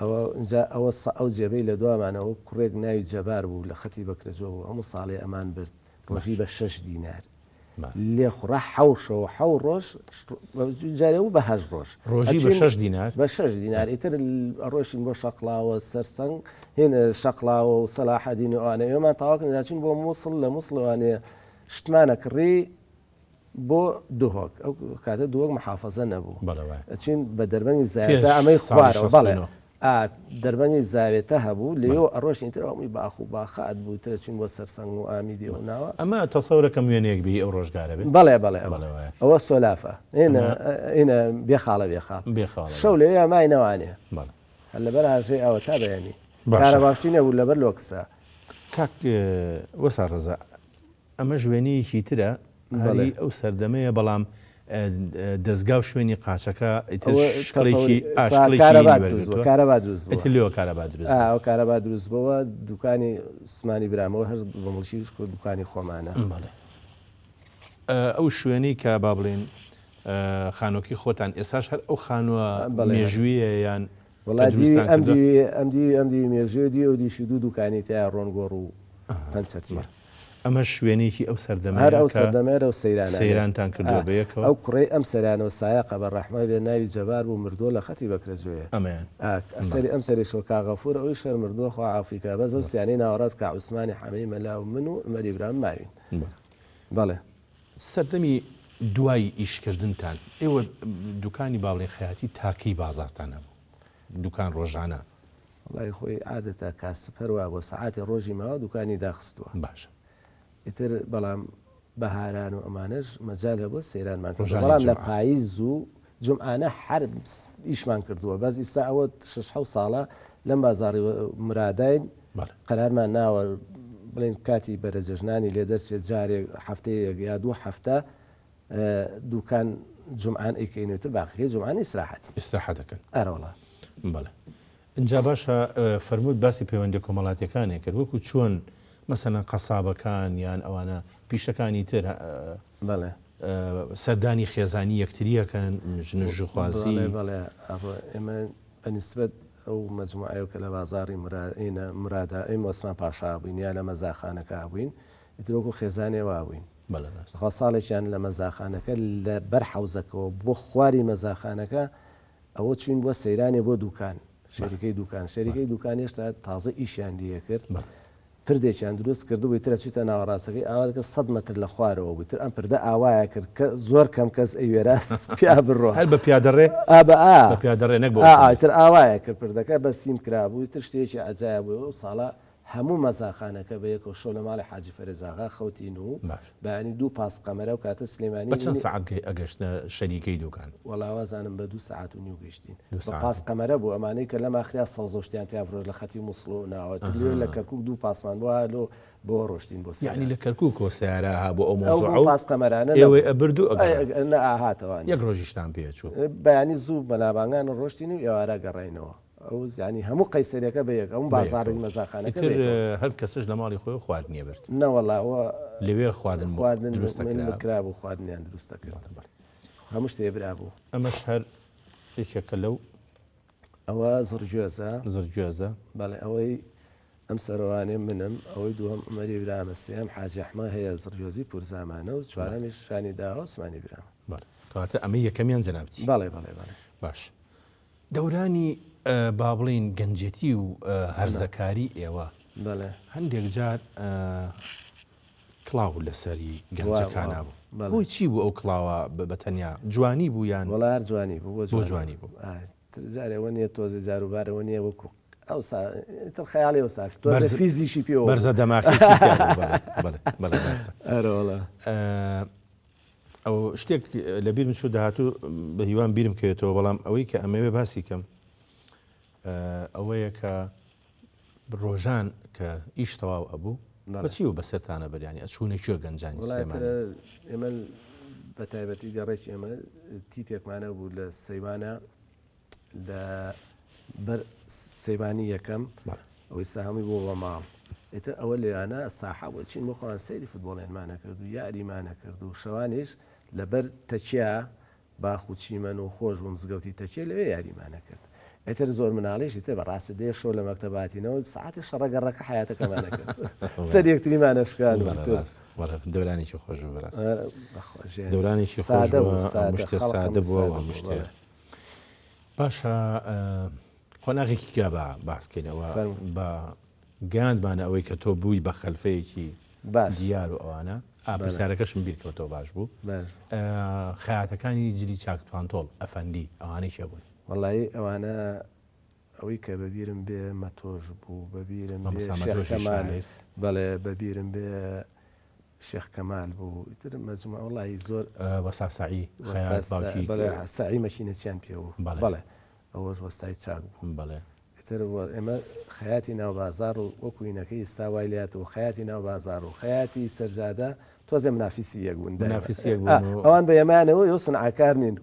ئەو جێبەی لە دوامانەوە کوڕێک ناوی جەبار بوو لە خەتی بەکرەجۆ بوو هەموو ساڵێ ئەمان برد ڕۆژی بە 6 دینار لێ خوڕە حەوشەوە حەو ڕۆژ جارێ و بە 8 ڕۆژ ڕۆژی بە 6 دینار بە 6 دینار ئیتر ڕۆژین بۆ شەقلاوە سەرسەنگ هێن شەقلاوە و سەلاحەدین وانە ئێمان تاواکن داچین بۆ مووسڵ لە مووسڵوانەیە شتمانە کڕی بۆ دوهۆک ئەو کاتە دووەک محافەزە نەبوو ئەچین بە دەربەنی زایێتە ئەمەی خوارەوە بەڵێ دەربەنی زاوێتە هەبوو لێەوە ئەڕۆژین تر ئەومی باخ و باخات بوو ترە چین بۆ سەرسەنگ و ئامیدی و ناوە ئەمە تەسەورەکەم وێنەیەک بی ئەو ڕۆژگارە بێت بەڵێ ئەوە سۆلافە ئینە بێخاڵە بێخاڵ شەو لێ مای نەوانێ هەر لەبەر ئاژەی ئەوە تا بەیانی کارە باشتی نەبوو لەبەر لۆکسە کاک وەسا ڕەزا ئەمە ژوێنەیەکی ترە ئەو سەردەمەیە بەڵام دەستگا و شوێنی قاچەکە کارەبا دروست بەوە دوکانی سمانی برامەوە هەر بەمڵشی دوکانی خۆمانە ئەو شوێنەی کە با بڵێن خانۆکی خۆتان ئێساش هەر ئەو خانووە مێژوویە یان ئەمدی مێژوێ دی و دیشی دوو دوکانی تیا ڕۆنگۆڕ و پەنچەتیە ئەمە شوێنێکی ئەو سەردەمە هەر ئەو سەردەمێرە و سەیرانتان کردووە بەیەکەوە ئەو کوڕی ئەم سەرانەوە سایقە بە ڕەحمە بێ ناوی جەبار بوو مردووە لە خەتی بەکرەجوێیە ئەمەیان ئەم سەری شۆ کاغەفور ئەوی شەر مردووە خوا ئافریکا بەز ئەو سیانەی ناوەڕاست کە عوسمانی حەمەی مەلا و من و عومەری برام ماوین بەڵێ سەردەمی دوای ئیشکردنتان ئێوە دوکانی باڵێ خەیاتی تاکەی بازارتان نەبوو دوکان ڕۆژانە وڵای خۆی عادەتە کاسپەروا بۆ سەعاتی ڕۆژی ماوە دوکانی داخستووە باشە ئیتر بەڵام بەهاران و ئەمانش مەجالە بۆ سەیرانمان کرد بەڵام لە پاییز و جمعانە هەر ئیشمان کردووە بەس ئیستا ئەوە 6 ساڵە لەم بازاڕی مرادین قەرارمان ناوە بڵێن کاتی بەرەجەژنانی لێ دەرچێت جارێک هەفتەیەک یا دوو هەفتە دوکان جمعان ئەیکەینێتتر باقیەکەی جمعانی ئیسراحەتەکەن ئەرەوەڵا بەڵێ اینجا باشە فەرمووت باسی پەیوەندی کۆمەڵاتیەکانێ کرد وەکو چۆن مەسەنە قەسابەکان یان ئەوانە پیشەکانی تر سەردانی خێزانی یەکتریەکەن ژنژخوازی ئێمە بەنسبەت ئەو مەجموعەیە کە لە بازاڕی مرادا ئەم ئۆسمان پاشا بووین یا لە مەزاخانەکە بووین ئیترۆکو خێزانێوا بووین خوا ساڵێکیان لە مەزاخانەکە لە بەر حەوزەکەەوە بۆ خواری مەزاخانەکە ئەوە چوین بۆ سەیرانی بۆ دوکان شەریکەی دوکان هێشتا تازە ئیشیان دیە کرد پردێکیان دروست کردبووی ترە چیتە ناوەڕاستەکەی ئاوەکە 100 متر لە خوارەوە بوویتر ئەم پردە ئاوایە کرد کە زۆر کەم کەس ئەوێراست پیا بڕۆ هەر بە پیادەڕێ پیادەڕێ نەک تر ئاوایە کرد پردەکە بە سیم کرابووی تر شتێکی عجایە بووە و ساڵە هەموو مەزاخانەکە بە یەکەوە شۆ لە ماڵی حاجی فەرزاغا خەوتین و بەینی دوو پاس قەمەرە و کاتە سلێمانی چەند سەعات ئەگەشتە شەریکەی دوکان وەڵاوازانم بە 2 ساعت و نیو گەشتین پاس قەمەرە بوو ئەمانەی کە لەم ئاخریا سەوزۆشتیان تیاڕۆژ لە خەتی مووسڵ و ناوەتر لە کەرکک دوو پاسمان بۆ بۆ ڕۆشتین بۆ یعنی لە کەرکک و سیارە بۆ ئەو مۆزوع پاس قەمەرانە ئێوەی ئەبردو ئاهاتەوە یەک ڕۆژیشتان پێچوو بەیانی زوو بەلابانگان ڕۆشتین و ئێوارە گەڕێنەوە ئەو زیانی هەموو قەیسەرەکە بە یەک ئەوم بازاڕی مەزاخانەکە هەر کەسش لە ماڵی خۆی خواردنیە برد نەوەڵاوە لەوێ خواردن بکرا بوو خواردنیان دروستە کرد هەموو شتێ برا بوو ئەمەش هەر یەکێکە لەو ئەوە زڕگوێزە بەڵێ ئەوەی ئەم سەرۆوانێ منم ئەوەی دووەم ئەمەری برامە سێم حاجی ئەحمە هەیە زڕجۆزی پورزامانە و چوارەمیش شانی داوە عوسمانی برامە. کەواتە ئەمە یەکەمیان جەنابەتی. بەڵێ باش. دەورانی با بڵێن گەنجەتی و هەرزەکاری ئێوە هەندێک جار کڵاو لەسەری گەنجەکانە بوو. بۆی چی بوو ئەو کڵاوە بەتەنیا جوانی بوو یان؟ وەڵا هەر جوانی بوو. بۆ جوانی بوو. جارێوە نیە تۆزی جاروبارەوە نییە وەکو ئەو تر خەیاڵی ئەو تۆزە فیزیشی پێوە بەرزە دەماخی ئەرەوەڵە. ئەو شتێک لە بیرم چوو داهاتوو بە هیوان بیرم کەوێتەوە، بەڵام ئەوەی کە ئەمەوێ باسی کەم ئەوەیە کە ڕۆژان کە ئیش تەواو ئەبوو بەچی و بەسەرتانە بەریانی ئەچوونە کوێ گەنجانی سلێمانی؟ ئێمە بە تایبەتی گەڕێکی ئێمە تیپێکمانە بوو لە سەیوانە لە بەر سەیوانی یەکەم ئەوەی ساهەمی بۆ بە ماڵ. ئێتر ئەوە لێیانە ساحا بۆ چین بۆ خۆیان سەیری فوتبۆڵێنمانە کرد و یاریمانە کرد و شەوانیش لەبەر تەچیا باخ و چیمەن و خۆش بوو مزگەوتی تەچێ لەوێ یاریمانە کرد. ئێتر زۆر مناڵیشی تر بەڕاستە دێ شۆ لە مەکتەباتینەوە ساعتی شەڕەگەڕەکە حیاتەکەمانە کرد سەر یەکتریمانە شکان. دەورانێکی خۆش بوو بەڕاست دەورانێکی خۆش شتێ سادە بووە و هەموو شتێ. باشە قۆناغێکی گا بە باسکەینەوە بە گاندمانە ئەوەی کە تۆ بووی بە خەلفەیەکی دیار و ئەوانە پرسیارەکەشم بیرکەوتەوە باش بوو. خەیاتەکانی جلی چاکتوانتۆڵ ئەفەندی ئەوانەی چێ بوون؟ وەڵایی ئەوانە ئەوەی کە بەبیرم بێ مەتۆژ بوو، بەبیرم شێخ کەمال، بەڵێ بەبیرم بێ شێخ کەمال بوو، ئیتر مەجموعە وەڵایی زۆر وەساسایی سعی مەشینەچیان پێوە. بەڵێ ئەوەش وەستای چاک بوو. بەڵێ ئیتر ئێمە خەیاتی ناو بازار و وەکوینەکەی ئێستا وای لات و خەیاتی ناو بازار و خەیاتی سەرجادە تۆزێ منافیسی یەک بوون. ئەوان بە ئێمانەوە یۆ سنعاکار نین.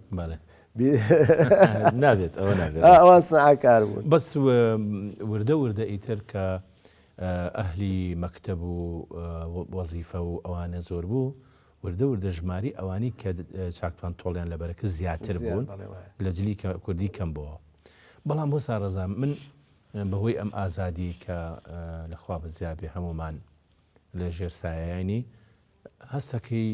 نابێت ئەوە نابێت ئەوان سنعاکار بوون. بەس وردە وردە ئیتر کە ئەهلی مەکتەب و وەزیفە و ئەوانە زۆر بوو، وردە وردە ژماری ئەوانی کە چاکتوان تۆڵیان لەبەرەکە زیاتر بوون لە جلی کوردی کەم بووە. بەڵام بۆ ساڕەزا من بەهۆی ئەم ئازادی کە لەخوا بەزیابێ هەمومان لە ژێر سایەیانی هەستەکەی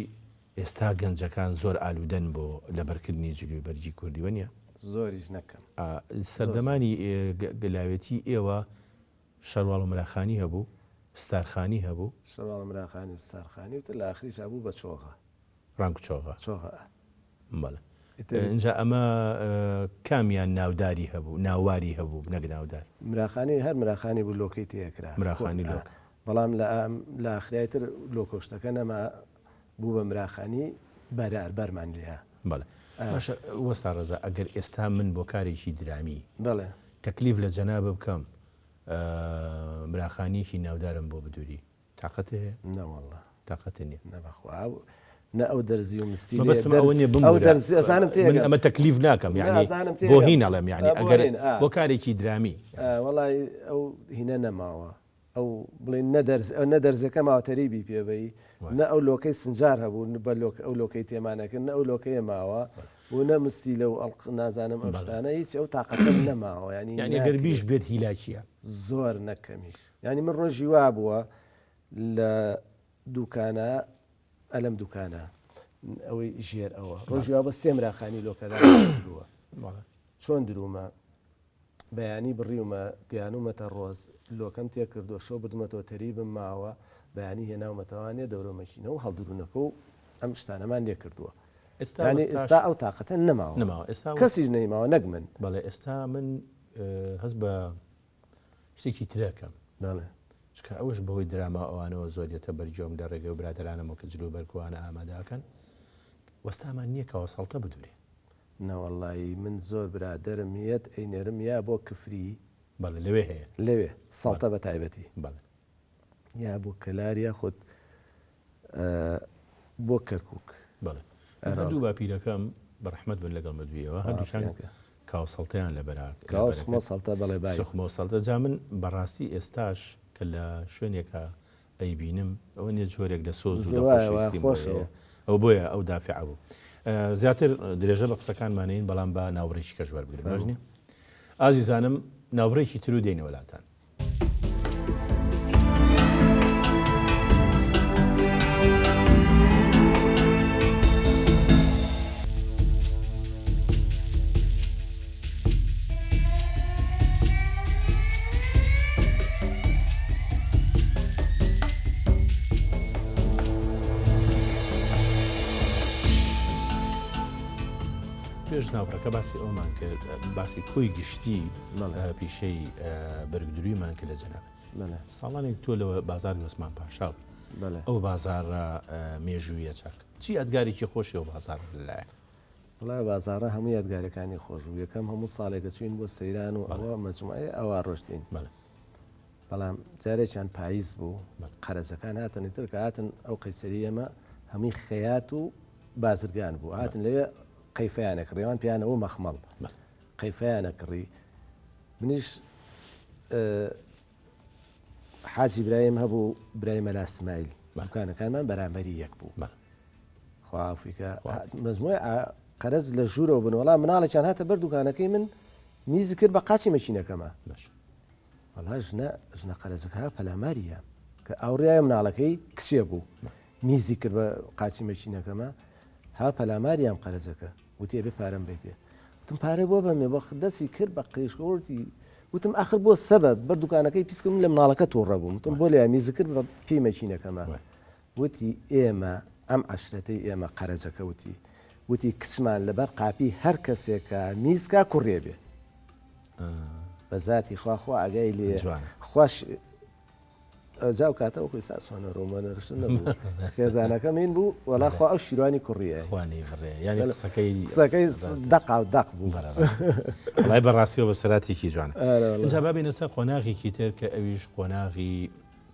ئێستا گەنجەکان زۆر ئالودەن بۆ لەبەرکردنی جلی و بەرجی کوردیوە نیە؟ زۆریش نەکەم. سەردەمانی گەلاوێتی ئێوە شەرواڵ و مراخانی هەبوو، ستارخانی هەبوو، شەرواڵ و مراخانی و ستارخانی وتر لە ئاخریش هەبوو بە چۆغە ڕانگ چۆغە. بەڵێ اینجا ئەمە کامیان ناوداری هەبوو ناواری هەبوو نەک ناودار؟ مراخانی هەر مراخانی بوو لۆکەی تێکرا مراخانی لۆک. بەڵام لە ئاخرایتر لۆکۆشتەکە نەما بوو بە مراخانی بەرمان لێە. بەڵێ باشە وەستا ڕەزا ئەگەر ئێستا من بۆ کارێکی درامی بەڵێ تەکلیف لە جەنابە بکەم مراخانیەکی ناودارم بۆ بدووری تااقەت هەیە؟ نەوەڵڵا تااقەت نیە. نەبەخوا نە ئەو دەرزی و مستی ئەمە تەکلیف ناکەم یعنی بۆ هینەڵێم یعنی ئەگەر بۆ کارێکی درامی وەڵی ئەو هینە نەماوە ئەو بڵێن نەدەرزەکە ماوەتەریبی پێبەی نە ئەو لۆکەی سنجار هەبوو بە ئەو لۆکەی تێمانەکرد نە ئەو لۆکەیە ماوە و نەمستی لەو ئەڵق نازانم ئەو شتانە هیچ ئەو تااقەتم نەماوە ینی گەر بیش بێت هیلاکیە زۆر نەکەمیش. ینی من ڕۆژی وا بووە لە دوکانە ئەلەم دوکانە ئەوەی ژێر ئەوە ڕۆژی وا بە سێ مراخانی لۆکەدا درووە چۆن درومە بەیانی بڕیومە گەیانومەتە ڕۆز لۆکەم تێ کردو شۆ بدمەتەوە تەریبم ماوە بەیانی هێناومەتەوانێ دەورۆمەشینەوە هەڵدروونەکە و ئەم شتانەمان لێ کردووە. ئێستا ئەو تااقەتە نەماوە کەسیش نەیماوە نەک من. بەڵێ ئێستا من هەست بە شتێکی ترەکەم چکە ئەوش بەهۆی دراما ئەوانەوە زۆریەتە بەرجۆم لە ڕێگە و برادرانەوە کە جلو بەرکوانە ئامادەکەن وەستامان نییە کەەوە سەڵتە بدورێ. نەوەڵایی من زۆر برادرم هێت ئەینێرم یا بۆ کفری بەڵێ لەوێ هەیە لەوێ سەڵتە بە تایبەتی بەڵێ یا بۆ کەلاریا خۆت بۆ کەرکک. بەڵێ هەردوو باپیرەکەم بەڕەحمەت بن لەگەڵ مەدویەوە هەردووشان کاوسەڵتەیان لەبەرا کاوسخمە سەڵتە بەڵێ بای سخمە سەڵتە جا من بەڕاستی ئێستاش کە لە شوێنێکە ئەیبینم ئەوە نیە جۆرێک لە سۆز خۆشەوە ئەو بۆیە ئەو دافع بوو. زیاتر درێژە بە قسەکانمانین بەڵام بە ناوڕێکی کەش وەربگرن باشنی ئازیزانم ناوڕێکی تر و دێنەوەلاتان. ناوڕەکە باسی ئەومان کرد باسی کۆی گشتی پیشەی بەرگدرویمان کرد لە جەنابێت ساڵانێک تۆ لەوە بازار وەسمان پاشا ئەو بازارە مێژوویە چاک چی ئەدگارێکی خۆشی ئەو بازار لایە وڵای بازارە هەموو یادگارەکانی خۆش و یەکەم هەموو ساڵێکە چوین بۆ سەیران و ئەوە مەجموعی ئەوە ڕۆشتین بەڵام جارێکیان پاییز بوو قەرەجەکان هاتن تر کە هاتن ئەو قەیسەری ئەمە هەمووی خەیات و بازرگان بوو هاتن لەوێ قەیفەیانە کڕیوان پیانەوە مەخمەڵ قەیفەیانە کڕی منیش حاجی برایم هەبوو برای مەلا اسماعیل دوکانەکانمان بەرامبەری یەک بوو خوافیکە مەزموعی قەرز لە ژوورەوە بن وەڵام مناڵێکیان هاتە بەر دوکانەکەی من میزی کرد بە قاچی مەشینەکەمە وەڵا ژنە قەرزەکە پەلاماریە کە ئاوڕیایە مناڵەکەی کچێ بوو میزی کرد بە قاچی مەشینەکەمە ها پەلاماریام قەرزەکە وتێ بێ پارەم بیتێ وتم پارەی بۆ بەمێ بە دەستی کرد بە قیشکەوتی وتم آخر بۆ سەبەب بەر دوکانەکەی پیسکەم لە مناڵەکە تۆڕە بووم وتم بۆ لە میزی کرد بە پێی مەشینەکەمە وتی ئێمە ئەم عەشرەتەی ئێمە قەرزەکە وتی کچمان لەبەر قاپی هەر کەسێکە میزکا کوڕێ بێ بە ذاتی خوا ئاگای لێ خوش جاو کاتەوە خۆی ساسۆنە ڕۆمانەرشن نەبوو خێزانەکە من بوو وەڵا خوا ئەو شیروانی کوڕیە قسەکەی دەقا و دەق بوو وڵای بەڕاستیەوە بە سەراتێکی جوانە اینجا بابێنە سەر قۆناغێکی تر کە ئەویش قۆناغی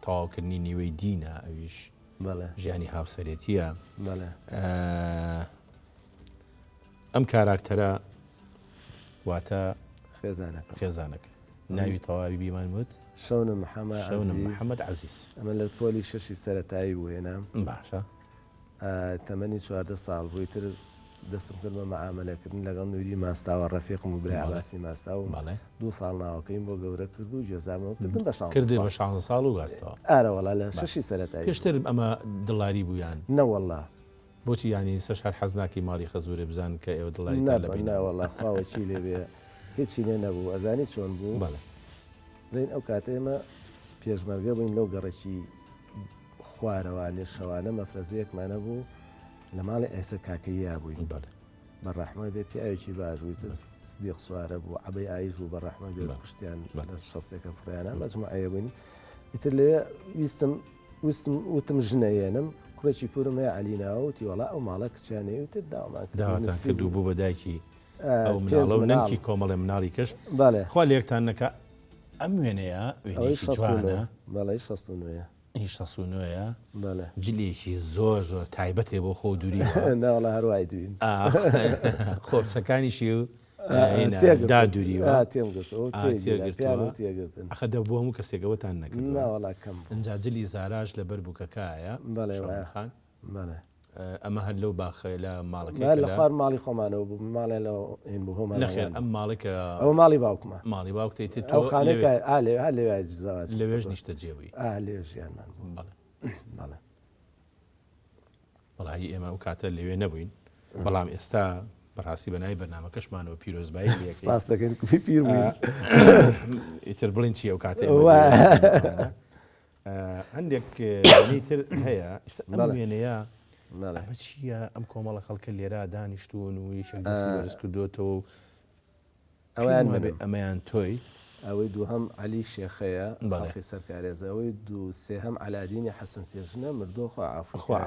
تەواوکردنی نیوەی دینە ئەویش ژیانی هاوسەرێتیە ئەم کاراکتەرە واتە خێزانەکە ناوی تەواوی بیمان وت شەونە محەممەد عەزیز ئەمە لە پۆلی شەشی سەرەتایی بووێنام باشە تەمەنی 14 ساڵ بووی تر دەستم کرد بە مەعاملەکردن لەگەڵ نووری ماستاوە ڕەفیقم و برای عەباسی ماستاو 2 ساڵ ناوەکەیم بۆ گەورە کرد و جێزامەوە کردن بە کردی بە 16 ساڵ و گاستەوە ئارەوەڵا لە شەشی سەرەتایی پێشتر ئەمە دڵاری بوویان نەوەڵا بۆچی ینی سەشار حەزناکی ماڵی خەزورە بزان کە ئێوە دڵاری ناوەڵا خواوەچی لێبێ هیچی لێ نەبوو ئەزانی چۆن بوو لێن ئەو کاتە ئێمە پێشمەرگە بووین لەو گەڕێکی خوارەوانێ شەوانە مەفرەزەیەکمانە بوو لە ماڵی ئێسە کاکەیە بووین بەڕەحمە بێ پیاوێکی باش بووی سدیق سوارە بوو عەبەی ئایش بوو بەڕەحمە بێ پشتیان لە شەستێکە فڕیانە مەجموعەیە بووین ئیتر لێ وتم ژنەیەنم کوڕێکی پورم هەیە عەلیناوە وتی وەڵا ئەو ماڵە کچیانەیە وتر داوامان کردو بوو بە دایکی ئەو مناڵە و نەنکی کۆمەڵێ مناڵی کەش خوا لە یەکتان نەکە ئەم وێنەیە وێنەیە بەڵی 69 69 جلێکی زۆر زۆر تایبەتێ بۆ خۆ دووری ناوەڵا هەروای دوین خۆپچەکانیشی و دادووریوە تێگرتن ئەخە دە بۆ هەموو کەسێکەوەتان نەکرد ناوەڵا کەم ئەجا جلی زاراش لە بەر بووکەکایە بەڵێخان ئەمە هەر لەو باخە لە ماڵەکە لە خوار ماڵی خۆمانەوە بوو ماڵێ لە هین بوو هۆمە نەخێر ئەم ماڵێکە ئەو ماڵی باوکمە ماڵی باوکتیت ئەو خانەکە لەوێژ نیشتە جێبووی لێ ژیانمان بەڵێ بەڵی ئێمە ئەو کاتە لەوێ نەبووین بەڵام ئێستا بەڕاستی بەنای بەرنامەکەشمانەوە پیرۆزبایی سپاس دەکەن پیر ئیتر بڵین چی ئەو کاتە هەندێک تر هەیە وێنەیە ئەمە چییە ئەم کۆمەڵە خەڵکە لێرە دانیشتون و یەکێسی بەرز کردوتەوە ئەویان مەبێ ئەمەیان تۆی ئەوەی دووهەم عەلی شێخەیە باقی سەرکارێزە ئەوەی سێهەم عەلادینی حەسەن سێژنە مردۆ خوا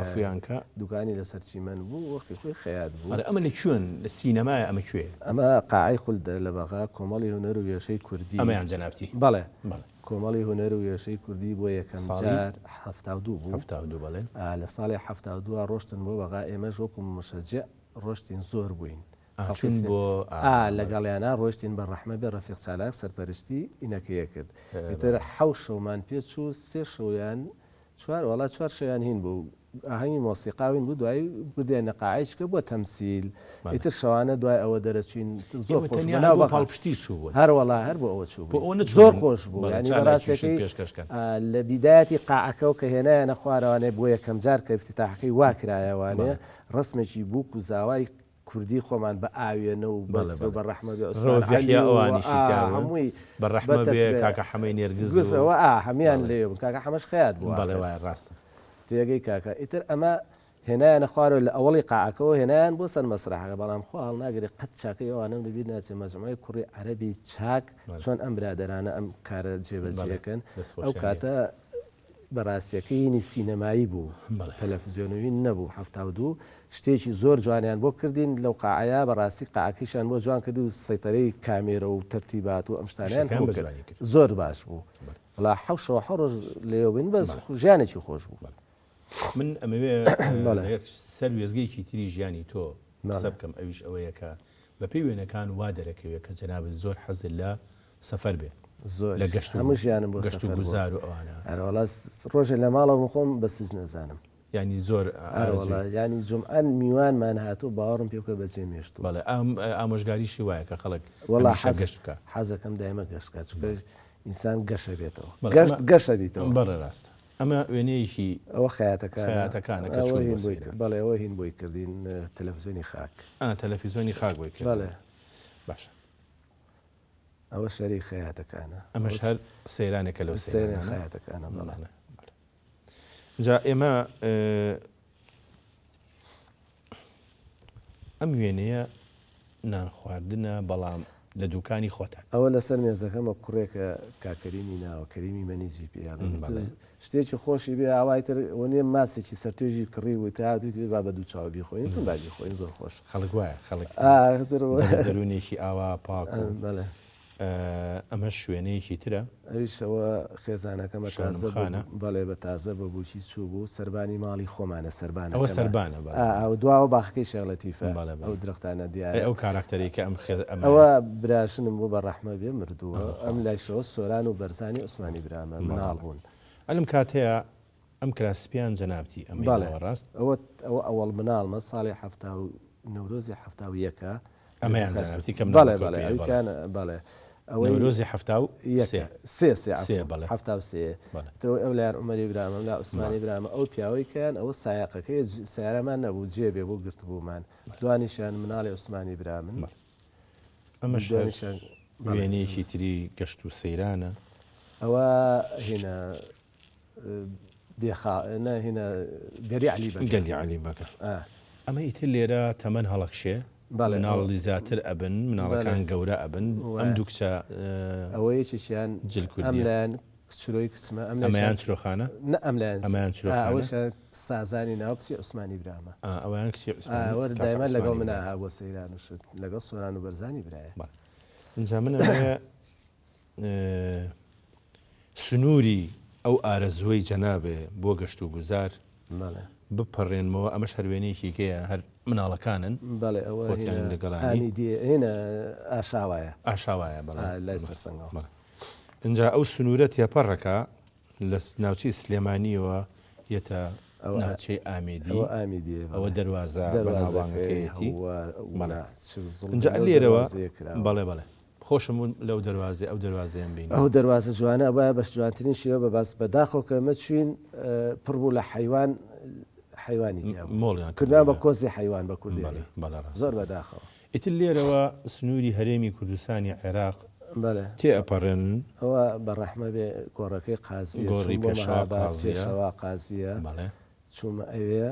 عەفویانکە دوکانی لەسەر چیمەن بوو وەختی خۆی خەیات بوو ئەمە لە کوێن لە سینەمایە ئەمە کوێ ئەمە قاعەی خولدە لە بەغا کۆمەڵی هونەر و وێشەی کوردی ئەمەیان جەنابتی بەڵێ کۆمەڵی هونەر و وێشەی کوردی بۆ یەکەم جار 72 بوو بەڵێ لە ساڵی 72 ڕۆشتن بۆ بەغا ئێمەش وەکو مشەجع ڕۆشتین زۆر بووین بۆ لەگەڵیانە ڕۆشتین بە ڕەحمە بێ ڕەفیق چالاک سەرپەرشتی ئینەکەیە کرد ئیتر 7 شەومان پێچ و 3 شەویان وڵات 4 شەیان هین بوو ئاهەنگی مۆسیقاوین بوو دوای بردێنە قاعەیەکە بۆ تەمسیل ئیتر شەوانە دوای ئەوە دەرەچوین زۆر خۆشپشتی چوو هەروەڵا هەر بۆ ئەوە چوو زۆر خۆش بوو ینی بەڕاستەکەی لە بیدایەتی قاعەکەەوە کە هێنایەنە خوارەوانێ بۆ یەکەم جار کە افتتاحەکەی وا کرایەوانێ ڕسمێکی بووک و زاوای کوردی خۆمان بە ئاوێنە و بە ڕەحمە هەمووی بە ڕەحمە بێ کاکە حەمەی نێرگزەوە هەمیان لێ کاکە حەمەش خەیات بوو بەڵێ وای ڕاستە تێگەی کاکە ئیتر ئەمە هێنایانە خوارەوە لە ئەوڵی قاعەکەەوە هێنیان بۆ سەر مەسرحەکە بەڵام خۆ هەڵناگری قەت چاکەی ئەوانم لەبیر ناچێت مەجموعەی کوڕی عەرەبی چاک چۆن ئەم برادەرانە ئەم کارە جێبەجێەکەن ئەو کاتە بەڕاستیەکەی سینەمایی بوو تەلەڤیزیۆنەوەی نەبوو 72 شتێکی زۆر جوانیان بۆ کردین لەو قاعەیە بەڕاستی قاعەکەیشان بۆ جوان کرد و سەیتەرەی کامێرە و تەرتیبات و ئەم شتانیان زۆر باش بوو وڵا حەوشەوە حڕۆژ لێو بین بەس ژیانێکی خۆش بوو. من ئەمەوێ سەر وێزگەیەکی تری ژیانی تۆ قسە بکەم ئەویش ئەوەیەکە بە پێی وێنەکان وا دەرەکەوێت کە جەنابەت زۆر حەزت لە سەفەر بێ زۆر لە گەشت هەموو ژیانم بۆ گەشت و گوزار و ئەوانە ئەرەوەڵا ڕۆژێک لە ماڵەوە خۆم بە سج نەزانم ینی زۆر ینی جمعان میوانمان هاتوو باوەڕم پێ بکە بەجێ مێشت بەڵێ ئامۆژگاریشی وایە کە خەڵک وەڵا گەشت بکە حەزەکەم دایمە گەشتکە چکە ئینسان گەشە بێتەوە گەشت گەشە بیتەوە بەڵێ ڕاستە ئەمە وێنەیەکی ئەوە خەیاتەکانە بەڵێ ئەوە هین بۆی کردین تەلەڤیزیۆنی خاک تەلەڤیزیۆنی خاک بۆی کرد بەڵێ باشە ئەوە شەری خەیاتەکانە ئەمەش هەر سەیرانێکە لەو سەیرە خەیاتەکانە بەڵێ جا ئێمە ئەم وێنەیە نان خواردنە بەڵام لە دوکانی خۆتان ئەوە لەسەر مێزەکەمە کوڕێکە کاکەریمی ناوە کەریمی مەنیجی پێ شتێکی خۆشی بێ ئاوایتر وەنێ ماسێکی سەرتێژی کڕی و تا با بە دوو چاو بیخۆین تون باگی خۆین زۆر خۆش خەڵک وایە خەڵک دەرونێکی ئاوا پاک بەڵێ ئەمە شوێنەیەکی ترە ئەویشەوە خێزانەکەمە تازە بەڵێ بە تازە بە بچی چوو بوو سەربانی ماڵی خۆمانە سەربانە ئەوە سەربانە ئەو دواوە باخەکەی شێڵەتیفە ئەو درختانە دیارە ئەو کاراکتەرێکە ئەوە براشنم بۆ بە ڕەحمە بێ مردووە ئەم لایشەوە سۆران و بەرزانی عوسمانی برامە مناڵ بوون ئەلم کاتەیە ئەم کراسپیان جەنابتی ئەمە ڕاست ئەوە ئەوەڵ مناڵمە ساڵی نەورۆزی هەفتاویەکە ئەمەیان جەنابتی کەم بەڵێ بەڵێ ئەوکان بەڵێ نەورۆزی سێ بەڵێ ئەو لایەن عومەری برامە لا عوسمانی برامە ئەو پیاوەیکەیان ئەوە سایقەکەی سیارەمان نەبوو جێبێ بۆ گرت بوومان دوانیشان مناڵی عوسمانی برامن ئەمەش وێنەیەکی تری گەشت و سەیرانە ئەوە هێنە هێنە گەری علی بەکە ئەمە ئیتر لێرە تەمەەن هەڵەکشێ مناڵی زیاتر ئەبن مناڵەکان گەورە ئەبن ئەم دوو کچە ئەوەیەکیشیان ئەملایەن کچرۆی کچمە ئەمەیان چرۆخانە ئەمەیان سازانی ناو کچی عوسمانی برامە ئەویان ئەوە دایما لەگەڵ مناها بۆ سەیران وشت لەگەڵ سۆران و بەرزانی برایە اینجا من سنووری ئەو ئارەزوۆی جەنابێ بۆ گەشت و گوزار بپەڕێنمەوە ئەمە شەروێنێکی کەیە هەر مناڵەکانن بەڵێ ئەوە لەگەڵانی هێنە ئاشاوایە لای سەرسەنگەوە اینجا ئەو سنوورە تێپەڕەکە لە ناوچی سلێمانیەوە یەتە ناوچەی ئامیدی ئەوە دەواازە بەناوانگەکەیەتی اینجا لێرەوە بەڵێ بەڵێ خۆشم لەو دەواازێ ئەو دەواازەیان بین ئەو دەواازە جوانە بە بەش جوانترین شێوە بە باس بەداخۆکە مەچوین پڕبوو لە حیوان حیوانی کردان بە کۆزی حیوان بە کوردی زۆر بەداخەوە ئیتر لێرەوە سنووری هەرێمی کوردستانی عێراق تێئەپەڕێن ئەوە بە ڕەحمە بێ گۆڕەکەی قازی گۆڕی پێشەوە قازیە چوومە ئەوێ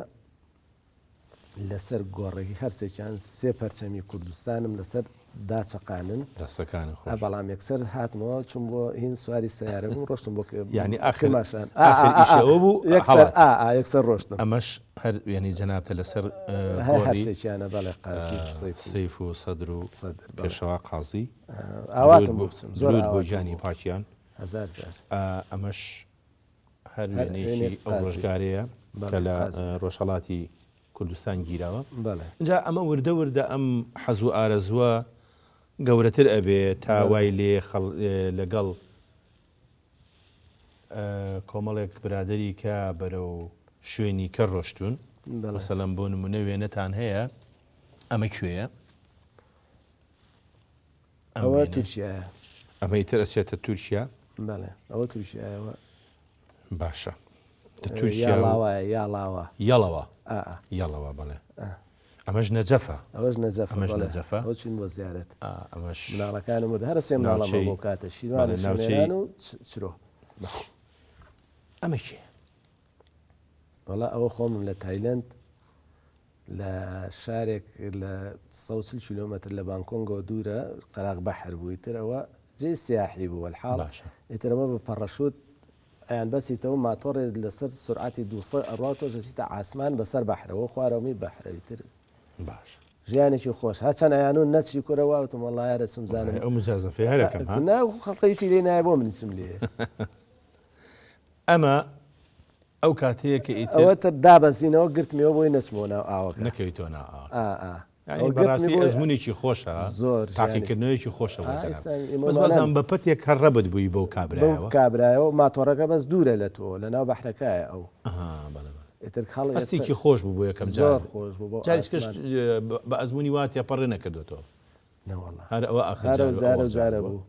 لەسەر گۆڕێکی هەرسێکیان سێ پەرچەمی کوردستانم لەسەر داچەقانن دەستەکانی بەڵام یەکسەر هاتمەوە چون بۆ هین سواری سیارە بوو ڕۆشتم بۆ ینی ئاخرماشان بوو یەکسەر ڕۆشتم ئەمەش هەر ینی جەنابتە لەسەر هەرسێکیانە بەڵێ قازی سەیف و سەدر و پێشەوا قازی ئاواتم زۆر بۆ ژیانی پاکیان هەزار ئەمەش هەر وێنەیەکی ئەو ڕۆژگارەیە کە لە ڕۆژهەڵاتی کوردستان گیراوە اینجا ئەمە وردە وردە ئەم حەز و ئارەزووە گەورەتر ئەبێ تا وای لێ لەگەڵ کۆمەڵێک برادری کە بەرەو شوێنی کە ڕۆشتون مەسەڵەن بۆ نمونە وێنەتان هەیە ئەمە کوێیە ئەوە تورکیایە ئەمە ئیتر ئەچێتە تورکیا ئەوە تورکیایەوە باشە یاڵەوە بەڵێ ئەمەش نەجەفە ئەوەش نەجەفە چین بۆ زیارەت ئەمەش مناڵەکانم هەرە سێ مناڵەمە بۆ کاتە شیروان و چرۆ ئەمە چێ وەڵا ئەوە خۆمم لە تایلەند لە شارێک لە 140 کیلومتر لە بانکۆنگەوە دوورە قەراق بەحر بوو ترەوە جێ سیاحی بوو الحاڵ ئیترەوە بە پەڕەشوت ئەیان بەسیتەوە ماتۆڕێ لەسەر سرعتی 200 ئەڕاتۆ ژەچیتە ئاسمان بەسەر بەحرەوە خوارەوەمی بەحرەوی تر باش ژیانێکی خۆش هەچەند ئەیانون نەچی کوورەوەتم وڵایە سمزانم ئەو مجازەفێ هەرەکەم ناو خەڵقەیشی لێ نایە بۆ منیسم لێ ئەمە ئەو کاتەیە کە ئەوە تر دابەزینەوە گرتمیەوە بۆی نەچمەوە ناو ئاوەکە نەکەویتەوە ناو بەڕاستی ئەزمونێکی خۆشە زۆر تاقیکردنەوەیکی خۆشە بەزان بە پەتێک کە ڕەبت بووی بەو کابرایەوە ماتۆڕەکە بەس دوورە لە تۆ لە ناو بەحرەکەیە ئەو هەستێکی خۆش بوو بۆ یەکەم زۆر خۆش بوو جارش بە ئەزمموی واتە پەڕێ نەکردوێتەوە هەر ئەوە ئاخرجارە بوو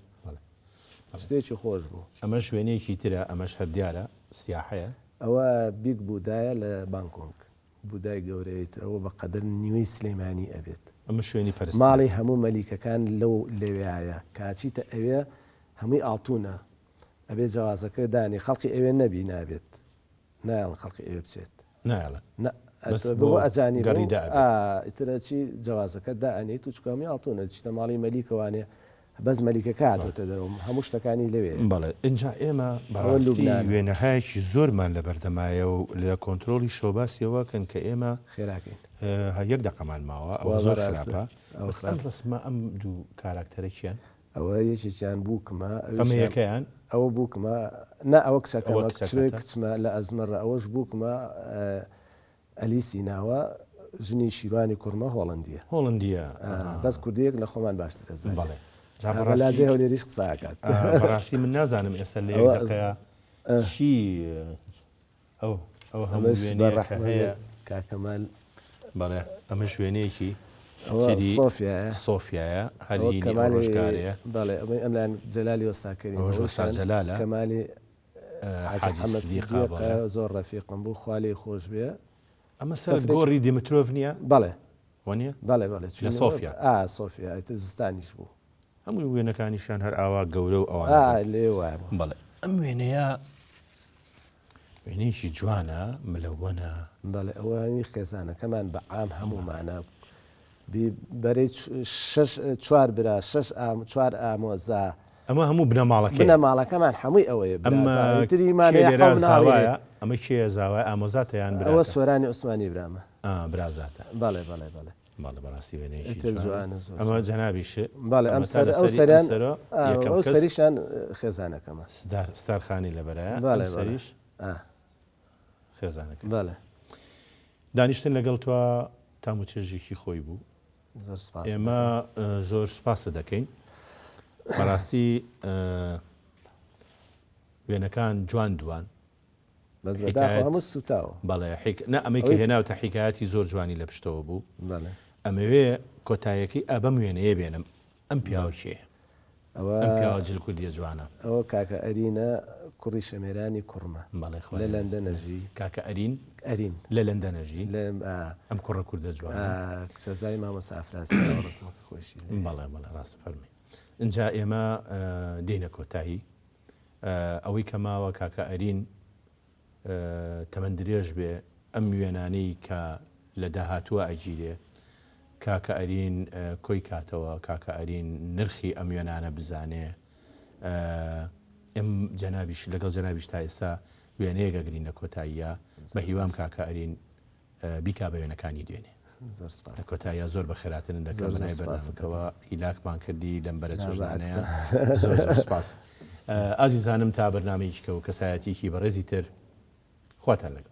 شتێکی خۆش بوو ئەمە شوێنەیەکی ترە ئەمەش هەر دیارە سیاحەیە ئەوە بیگ بودایە لە بانکۆنگ بودای گەورەیەتەوە بە قەدر نیوەی سلەیمانی ئەبێت ئەمە شوێنی پەرست ماڵی هەموو مەلیکەکان لەو لەوێایە کاچیتە ئەوێ هەمووی ئاڵتونە ئەبێ جوازەکە دانی خەڵکی ئەوێ نەبی نابێت نایڵ خەڵکی ئەوێ بچێت نایڵن بۆ ئەزانی ئیترەچی جوازەکە دائنیت و چکامی ئاڵتونە چتە ماڵی مەلیکەوانێ بەس مەلیکە کاتۆتە دەرەوە هەموو شتەکانی لەوێ بەڵێ اینجا ئێمە بەڕاستی وێنەهایەکی زۆرمان لە بەردەمایە و لە کۆنتترۆلی شۆباسیەوەکەن کە ئێمە خێراکەین یەک دەقەمان ماوە ئەوە زۆر خراپە ڕسمە ئەم دوو کاراکتەرێکیان ئەوە یەکێکیان بووکمە ئەمە یەکەیان ئەوە بووکمە نا ئەوە کچەکە کچمە لە ئەزمەڕە ئەوەش بووکمە ئەلیسی ناوە ژنی شیروانی کوڕمە هۆڵندیە بەس کوردیەک لە خۆمان باشترە بەڵێ لازێ هەولێریش قساکات بەڕاستی من نازانم ئێستا لە یەکەیە چی ئەو هەموو هەیە کاکەمال بەڵێ ئەمە شوێنەیەکی سۆفیایە هەری ڕۆژگارەیە بەڵێ ئەم لایەن جەلالی وەستاکەری جەلالە کەمالی زۆر ڕەفیقم بوو خالی خۆش بێ ئەمە سەر گۆڕی دیمترۆڤ نییە بەڵێ وانە بەڵێ لە سۆفیا سۆفیا زستانیش بوو هەموو وێنەکانیشان هەر ئاوا گەورە و ئەوان لێ وایە بەڵێ ئەم وێنەیە وێنەیەکی جوانە ملەوەنە بەڵێ ئەوەی خێزانەکەمان بە عام هەموومانە بەرەی 4 برا 4 ئامۆزا ئەمە هەموو بنەماڵەکەمان هەمووی ئەوەیە ئەمە کێ زاوای ئامۆزاتیان ئەوە سۆرانی عوسمانی برامە برازاتە بەڵێ بەڵێ بەڵێ باڵە بەڕاستی وێنەیەکی ئەمە جەنابیش باڵێ ئەو سەریشان خێزانەکەمە ستارخانی لەبەرایە سەریش خێزانەکە بەڵێ دانیشتن لەگەڵ تۆ تام و چێژێکی خۆی بوو ئێمە زۆر سپاسە دەکەین بەڕاستی وێنەکان جوان دوان بەس هەموو سوتاوە بەڵێ ئەمەیکە هێناوتە حیکایەتی زۆر جوانی لە پشتەوە بوو ئەمەوێ کۆتایەکەی ئەبەم وێنەیە بێنم ئەم پیاوچێ ئەوە پیاوە جلکوردیە جوانە ئەوە کاکە ئەرینە کوڕی شەمێرانی کوڕمە لە لەندەنەژی کاکە ئەرین لە لەندەنەژی ئەم کوڕە کوردە جوانە سەزای مامەسافراسی ڕسمەکە خۆشی بەڵێ ڕاست فەرمی اینجا ئێمە دێنە کۆتایی ئەوەی کە ماوە کاکە ئەرین تەمەند درێژ بێ ئەم وێنانەی کە لە داهاتووە ئەگیرێ کاکە ئەرین کۆی کاتەوە کاکە ئەرین نرخی ئەم وێنانە بزانێ ئەم جەنابیش لەگەڵ جەنابیش تا ئێستا وێنەیەکە گرینە کۆتاییە بە هیوام کاکە ئەرین بیکا بە وێنەکانی دوێنێ کۆتاییە زۆر بە خێراتن دەکەم بەنای بەرنامەکەەوە هیلاکمان کردی لەم بەرە چۆژانەیە زۆر سپاس ئازیزانم تا بەرنامەیەکە و کەسایەتێکی بەڕێزی تر خواتان لەگەڵ